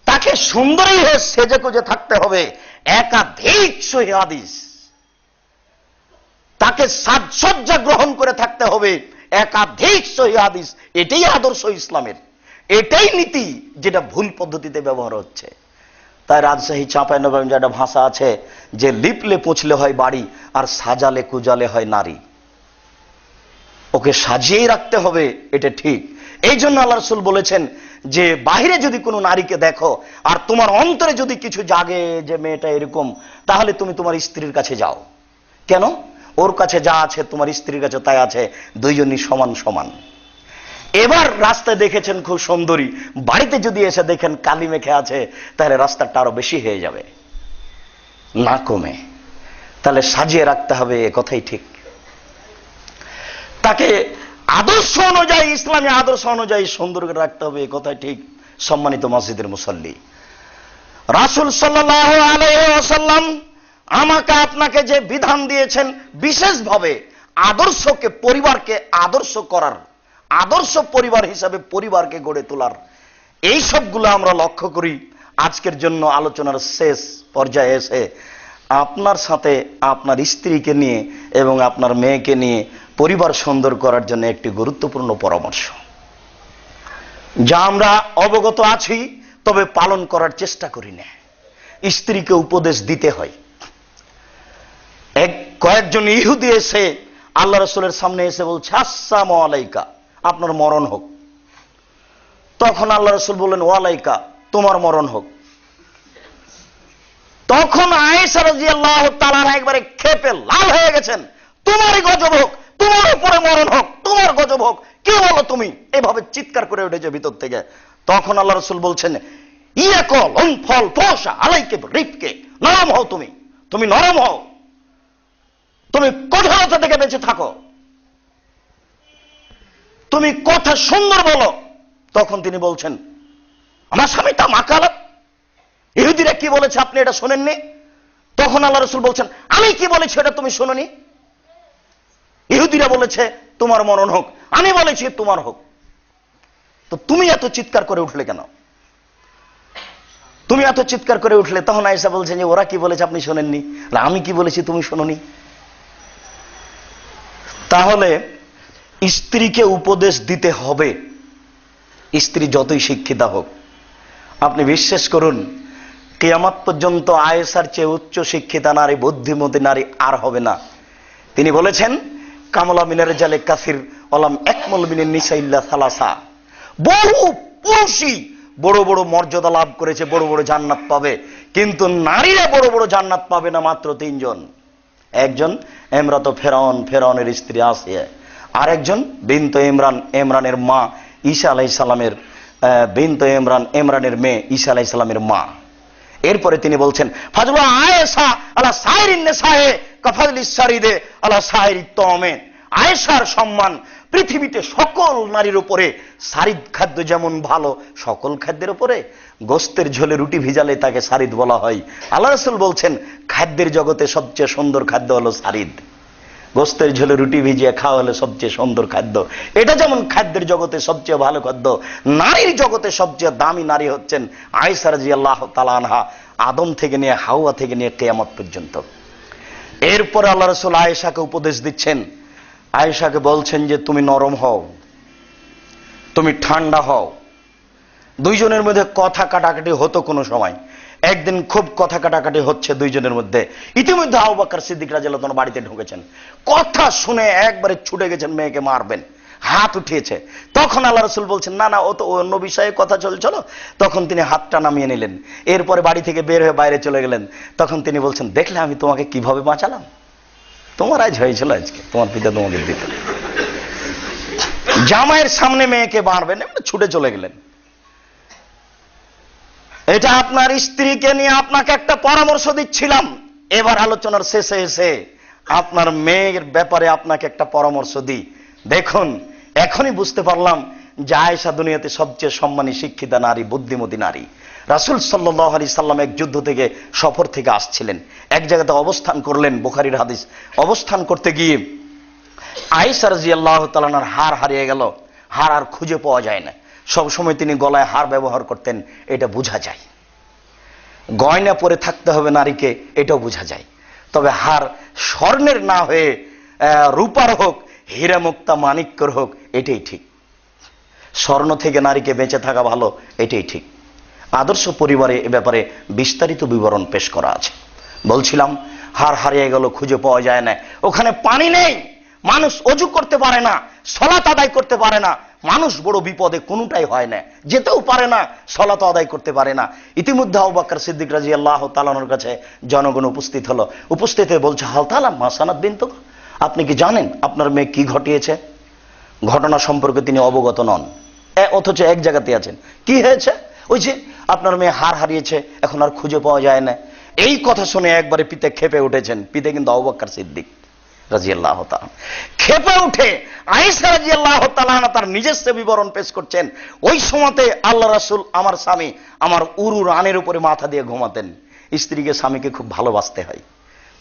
তাকে সুন্দরী হয়ে সেজে গুজে থাকতে হবে, একাধিক সহিহ হাদিস। তাকে সাজসজ্জা গ্রহণ করে থাকতে হবে, একাধিক সহিহ হাদিস। এটাই আদর্শ ইসলামের, এটাই নীতি, যেটা ভুল পদ্ধতিতে ব্যবহার হচ্ছে। তাই রাজশাহী চাঁপাইনবাবগঞ্জে একটা ভাষা আছে যে লিপলে পুছলে হয় বাড়ি, আর সাজালে কুজালে হয় নারী। ওকে সাজিয়েই রাখতে হবে, এটা ঠিক। এই জন্য আল্লাহ রাসূল বলেছেন যে বাহিরে যদি কোনো নারীকে দেখো আর তোমার অন্তরে যদি কিছু জাগে যে মেয়েটা এরকম, তাহলে তুমি তোমার স্ত্রীর কাছে যাও। কেন? ওর কাছে যা আছে তোমার স্ত্রীর কাছে তাই আছে, দুইজনই সমান সমান। এবার রাস্তায় দেখেছেন খুব সুন্দরী, বাড়িতে যদি এসে দেখেন কালি মেখে আছে, তাহলে রাস্তাটা আরো বেশি হয়ে যাবে, না কমে। তাহলে সাজিয়ে রাখতে হবে, এ কথাই ঠিক। তাকে আদর্শ অনুযায়ী, ইসলামী আদর্শ অনুযায়ী সুন্দর করে রাখতে হবে, এ কথাই ঠিক। সম্মানিত মসজিদের মুসল্লি, রাসূল সাল্লাল্লাহু আলাইহি ওয়াসাল্লাম আমাকে আপনাকে যে বিধান দিয়েছেন বিশেষভাবে আদর্শকে, পরিবারকে আদর্শ করার, আদর্শ পরিবার হিসাবে পরিবারকে গড়ে তোলার, এই সবগুলো আমরা লক্ষ্য করি। আজকের জন্য আলোচনার শেষ পর্যায়ে এসে আপনার সাথে আপনার স্ত্রীকে নিয়ে এবং আপনার মেয়েকে নিয়ে পরিবার সুন্দর করার জন্য একটি গুরুত্বপূর্ণ পরামর্শ, যা আমরা অবগত আছি তবে পালন করার চেষ্টা করি না। স্ত্রীকে উপদেশ দিতে হয়। কয়েকজন ইহুদি এসে আল্লাহ রাসূলের সামনে এসে বলছে, আসসালামু আলাইকা, আপনার মরণ হোক। তখন আল্লাহ রাসূল বললেন, ওয়ালাইকা, তোমার মরণ হোক। তখন আয়েশা রাদিয়াল্লাহু তাআলা একবারে ক্ষেপে লাল হয়ে গেছেন, তোমারই গজব হোক, তোমার উপরে মরণ হোক, তোমার গজব হোক, কি বলো তুমি, এভাবে চিৎকার করে উঠেছে ভিতর থেকে। তখন আল্লাহ রাসূল বলছেন, ইয়াকল ফল ফসা আলাইকে রিফকে, নরম হও, তুমি নরম হও, তুমি কঠোরতা থেকে বেঁচে থাকো, তুমি কথা সুন্দর বলো। তখন তিনি বলছেন, আমার স্বামী তা মাকালাত, ইহুদিরা কি বলেছে আপনি এটা শোনেননি? তখন আল্লাহ রাসূল বলছেন, আমি কি বলেছি এটা তুমি শোনোনি? ইহুদিরা বলেছে তোমার মরণ হোক, আমি বলেছি তোমার হোক, তো তুমি এত চিৎকার করে উঠলে কেন? তুমি এত চিৎকার করে উঠলে? তখন আয়েশা বলছেন যে ওরা কি বলেছে আপনি শোনেননি, আমি কি বলেছি তুমি শোনোনি? তাহলে স্ত্রীকে উপদেশ দিতে হবে, স্ত্রী যতই শিক্ষিতা হোক। আপনি বিশ্বাস করুন, কিয়ামত পর্যন্ত আয়েশার চেয়ে উচ্চ শিক্ষিতা নারী, বুদ্ধিমতী নারী আর হবে না। তিনি বলেছেন, কামলা মিনার জালে কাসির অলাম একমল মিনের নিসা ইল্লা সালাসা, বহু পুরুষই বড় বড় মর্যাদা লাভ করেছে, বড় বড় জান্নাত পাবে, কিন্তু নারীরা বড় বড় জান্নাত পাবে না মাত্র তিনজন। একজন এমরাত ফেরাউন, ফেরাউনের স্ত্রী আসিয়া, আর একজন বিনতে ইমরান, ইমরানের মা ঈসা আলাইহিস সালামের বিনতে ইমরান, ইমরানের মেয়ে ঈসা আলাইহিস সালামের মা। এরপরে তিনি বলছেন, ফাজলু আয়েশা আলা সাইরিন নিসায়ে কাফালিস সারিদে আলা সাইরিত তামেন, আয়েশার সম্মান পৃথিবীতে সকল নারীর উপরে, সারিদ খাদ্য যেমন ভালো সকল খাদ্যের উপরে, গোস্তের ঝোলে রুটি ভিজালে তাকে সারিদ বলা হয়। আল্লাহ রাসূল বলছেন, খাদ্যের জগতে সবচেয়ে সুন্দর খাদ্য হলো সারিদ, গোস্তের ঝোলে রুটি ভিজিয়ে খাওয়া হলো সবচেয়ে সুন্দর খাদ্য। এটা যেমন খাদ্যের জগতে সবচেয়ে ভালো খাদ্য, নারীর জগতে সবচেয়ে দামি নারী হচ্ছেন আয়েশা রাদিয়াল্লাহু তাআলা আনহা, আদম থেকে নিয়ে হাওয়া থেকে নিয়ে কিয়ামত পর্যন্ত। এরপরে আল্লাহ রাসূল আয়েশাকে উপদেশ দিচ্ছেন, আয়েশাকে বলছেন যে তুমি নরম হও, তুমি ঠান্ডা হও। দুইজনের মধ্যে কথা কাটাকাটি হতো কোনো সময়, একদিন খুব কথা কাটাকাটি হচ্ছে দুইজনের মধ্যে। ইতিমধ্যে আবু বকর সিদ্দিক রাদিয়াল্লাহু আনহু বাড়িতে ঢুকেছেন, কথা শুনে একবারে ছুটে গেছেন, মেয়েকে মারবেন, হাত উঠিয়েছে। তখন আল্লাহ রাসূল বলছেন, না না, ও তো অন্য বিষয়ে কথা চলছিল। তখন তিনি হাতটা নামিয়ে নিলেন, এরপরে বাড়ি থেকে বের হয়ে বাইরে চলে গেলেন। তখন তিনি বলছেন, দেখলে আমি তোমাকে কিভাবে বাঁচালাম, তোমার আজ হয়েছিল, আজকে তোমার পিতা তোমাকে দিত। জামাইয়ের সামনে মেয়েকে মারবেন, ছুটে চলে গেলেন। এটা আপনার স্ত্রীকে নিয়ে আপনাকে একটা পরামর্শ দিচ্ছিলাম। এবার আলোচনার শেষে এসে আপনার মেয়ের ব্যাপারে আপনাকে একটা পরামর্শ দিই। দেখুন, এখনই বুঝতে পারলাম যে আয়েশা দুনিয়াতে সবচেয়ে সম্মানী শিক্ষিতা নারী, বুদ্ধিমতী নারী। রাসূল সাল্লাল্লাহু আলাইহি সাল্লাম এক যুদ্ধ থেকে, সফর থেকে আসছিলেন, এক জায়গাতে অবস্থান করলেন, বুখারীর হাদিস। অবস্থান করতে গিয়ে আয়েশা রাদিয়াল্লাহু তাআলা আনহার হার হারিয়ে গেল, হার আর খুঁজে পাওয়া যায় না। সবসময় তিনি গলায় হার ব্যবহার করতেন, এটা বোঝা যায়। গয়না পরে থাকতে হবে নারীকে, এটাও বোঝা যায়। তবে হার স্বর্ণের না হয়ে রূপার হোক, হীরা মুক্তা মানিক্যর হোক, এটাই ঠিক। স্বর্ণ থেকে নারীকে বেঁচে থাকা ভালো, এটাই ঠিক। আদর্শ পরিবারে এ ব্যাপারে বিস্তারিত বিবরণ পেশ করা আছে। বলছিলাম, হার হারিয়ে গেল, খুঁজে পাওয়া যায় না। ওখানে পানি নেই, মানুষ অজু করতে পারে না, সালাত আদায় করতে পারে না, মানুষ বড় বিপদে, কোনোটাই হয় না, যেতেও পারে না, সালাত আদায় করতে পারে না। ইতিমধ্যে আবু বকর সিদ্দিক রাদিয়াল্লাহু তাআলা আনহুর কাছে জনগণ উপস্থিত হলো। উপস্থিত হয়ে বলছে, হাল তাআলা মা সানাত বিনতু, আপনি কি জানেন আপনার মেয়ে কি ঘটিয়েছে? ঘটনা সম্পর্কে তিনি অবগত নন, অথচ এক জায়গাতে আছেন। কি হয়েছে? ওই যে আপনার মেয়ে হার হারিয়েছে, এখন আর খুঁজে পাওয়া যায় না। এই কথা শুনে একবারে পিতা ক্ষেপে উঠেছেন। পিতা কিন্তু আবু বকর সিদ্দিক রাদিয়াল্লাহু তাআলা। ক্ষেপে উঠে আয়েশা রাদিয়াল্লাহু তাআলা তার নিজস্ব বিবরণ পেশ করছেন। ওই সময়তে আল্লাহ রাসূল, আমার স্বামী আমার উরু রানের উপরে মাথা দিয়ে ঘুমাতেন। স্ত্রীকে, স্বামীকে খুব ভালোবাসতে হয়।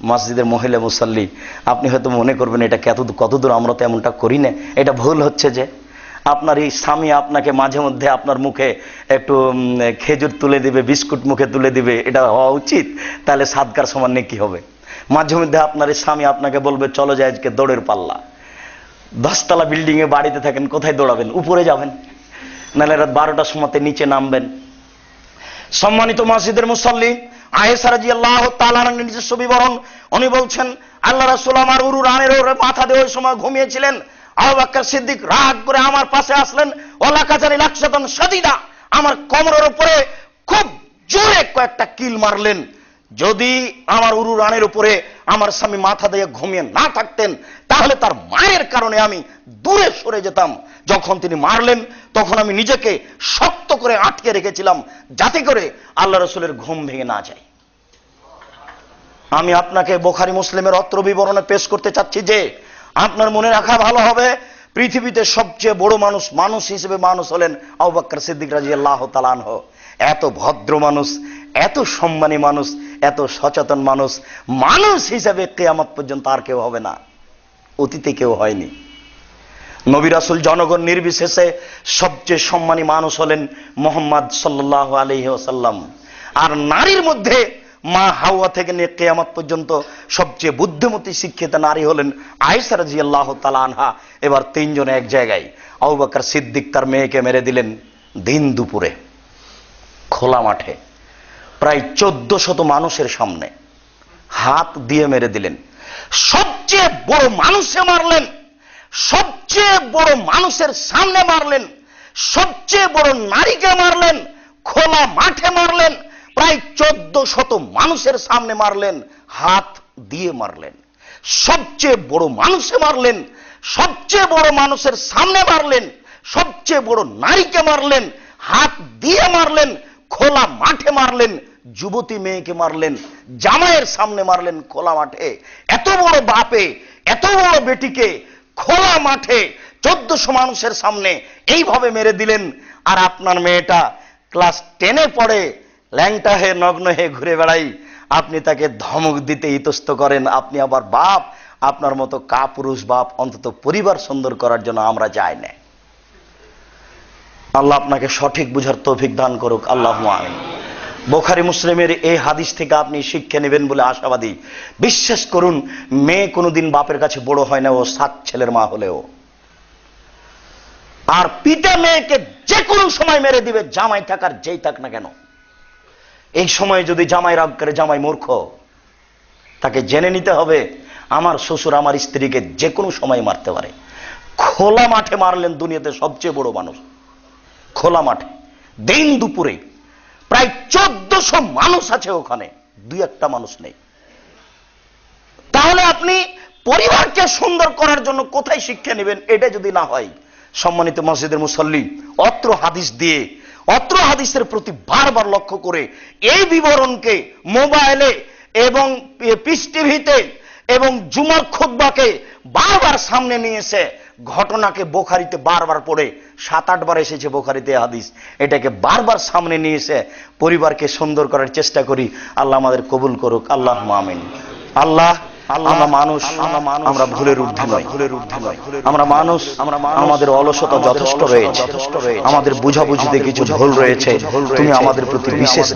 মসজিদের মহিলা মুসাল্লি, আপনি হয়তো মনে করবেন এটা কতদূর আমরা তো এমনটা করি না। এটা ভুল হচ্ছে যে আপনার এই স্বামী আপনাকে মাঝে মধ্যে আপনার মুখে একটু খেজুর তুলে দিবে, বিস্কুট মুখে তুলে দিবে, এটা হওয়া উচিত। তাহলে সাদকার সমান নেকি হবে। মাঝে মধ্যে আপনার এই স্বামী আপনাকে বলবে চলো যাই আজকে দৌড়ের পাল্লা। 10 তলা বিল্ডিং এ বাড়িতে থাকেন, কোথায় দৌড়াবেন? উপরে যাবেন, নাহলে রাত 12টার সময়তে নিচে নামবেন। সম্মানিত মসজিদের মুসাল্লি, আয়েশা রাদিয়াল্লাহু তাআলা আনহার নিজস্ব বিবরণ, উনি বলছেন আল্লাহ রাসূল আমার উরু রানের উপরে মাথা দিয়ে ওই সময় ঘুমিয়েছিলেন। আবু বকর সিদ্দিক রাগ করে আমার পাশে আসলেন, ওয়ালা কাজানি লাকসাতান শাদীদা, আমার কোমরের উপরে খুব জোরে কয়েকটা কিল মারলেন। যদি আমার উরু রানের উপরে আমার স্বামী মাথা দিয়ে ঘুমিয়ে না থাকতেন তাহলে তার মায়ের কারণে আমি দূরে সরে যেতাম। যখন তিনি মারলেন তখন আমি নিজেকে শক্ত করে আটকে রেখেছিলাম যাতে করে আল্লাহ রাসূলের ঘুম ভেঙে না যায়। আমি আপনাকে বুখারী মুসলিমের অত্র বিবরণে পেশ করতে চাচ্ছি যে আপনার মনে রাখা ভালো হবে, পৃথিবীতে সবচেয়ে বড় মানুষ হিসেবে মানুষ হলেন আবু বকর সিদ্দিক রাদিয়াল্লাহু তাআলা আনহু। এত ভদ্র মানুষ, এত সম্মানী মানুষ, এত সচেতন মানুষ হিসেবে কিয়ামত পর্যন্ত আর কেউ হবে না, অতীতে কেউ হয়নি। নবী রাসূল জনগণ নির্বিশেষে সবচেয়ে সম্মানী মানুষ হলেন মুহাম্মদ সাল্লাল্লাহু আলাইহি ওয়াসাল্লাম। আর নারীর মধ্যে মা হাওয়া থেকে নিয়ে কিয়ামত পর্যন্ত সবচেয়ে বুদ্ধিমতী শিক্ষিত নারী হলেন আয়েশা রাদিয়াল্লাহু তাআলা আনহা। এবার তিনজনে এক জায়গায়। আবু বকর সিদ্দিক তার মেয়েকে মেরে দিলেন দিন দুপুরে খোলা মাঠে, প্রায় 1400 মানুষের সামনে হাত দিয়ে মেরে দিলেন। সবচেয়ে বড় মানুষে মারলেন, সবচেয়ে বড় মানুষের সামনে মারলেন, সবচেয়ে বড় নারীকে মারলেন, খোলা মাঠে মারলেন, প্রায় 1400 মানুষের সামনে মারলেন, হাত দিয়ে মারলেন। সবচেয়ে বড় মানুষে মারলেন, সবচেয়ে বড় মানুষের সামনে মারলেন, সবচেয়ে বড় নারীকে মারলেন, হাত দিয়ে মারলেন, খোলা মাঠে মারলেন, যুবতী মেয়েকে মারলেন, জামাইয়ের সামনে মারলেন খোলা মাঠে। এত বড় বাপে এত বড় বেটিকে খোলা মাঠে 1400 মানুষের সামনে এইভাবে মেরে দিলেন। আর আপনার মেয়েটা ক্লাস 10-এ পড়ে, ল্যাংটা হয়ে নগ্ন হয়ে ঘুরে বেড়াই, আপনি তাকে ধমক দিতে ইতস্ত করেন। আপনি আবার বাপ, আপনার মতো কাপুরুষ বাপ অন্তত পরিবার সুন্দর করার জন্য আমরা চাই না। আল্লাহ আপনাকে সঠিক বুঝার তৌফিক দান করুক, আল্লাহুম্মা আমিন। বুখারী মুসলিমের এই হাদিস থেকে আপনি শিক্ষা নেবেন বলে আশাবাদী। বিশ্বাস করুন, মেয়ে কোনোদিন বাপের কাছে বড় হয় না, ও 7 ছেলের মা হলেও। আর পিতা মেয়েকে যে কোনো সময় মেরে দিবে, জামাই থাকার যেই থাক না কেন। এই সময় যদি জামাই রাগ করে, জামাই মূর্খ, তাকে জেনে নিতে হবে আমার শ্বশুর আমার স্ত্রীকে যে কোনো সময় মারতে পারে। খোলা মাঠে মারলেন দুনিয়াতে সবচেয়ে বড় মানুষ, খোলা মাঠে দিন দুপুরে। প্রায় 1400 মানুষ আছে ওখানে, 2-1টা মানুষ নেই। তাহলে আপনি পরিবারকে সুন্দর করার জন্য কোথায় শিক্ষা নেবেন? এটা যদি না হয়, সম্মানিত মসজিদের মুসল্লি, অত্র হাদিস দিয়ে, অত্র হাদিসের প্রতি বারবার লক্ষ্য করে এই বিবরণকে মোবাইলে এবং পিস টিভিতে এবং জুমার খুতবাকে বারবার সামনে নিয়ে এসে ঘটনাকে বুখারীতে বারবার পড়ে, 7-8 বার এসেছে বুখারীতে হাদিস, এটাকে বারবার সামনে নিয়ে এসে পরিবারকে সুন্দর করার চেষ্টা করি। আল্লাহ আমাদের কবুল করুক, আল্লাহুম্মা আমিন। আল্লাহ, আমরা মানুষ, আমরা ভুলের ঊর্ধ্বে নয়। আমরা মানুষ, আমাদের অলসতা যথেষ্ট রয়েছে, আমাদের বুঝাবুঝিতে কিছু ভুল রয়েছে। তুমি আমাদের প্রতি বিশেষ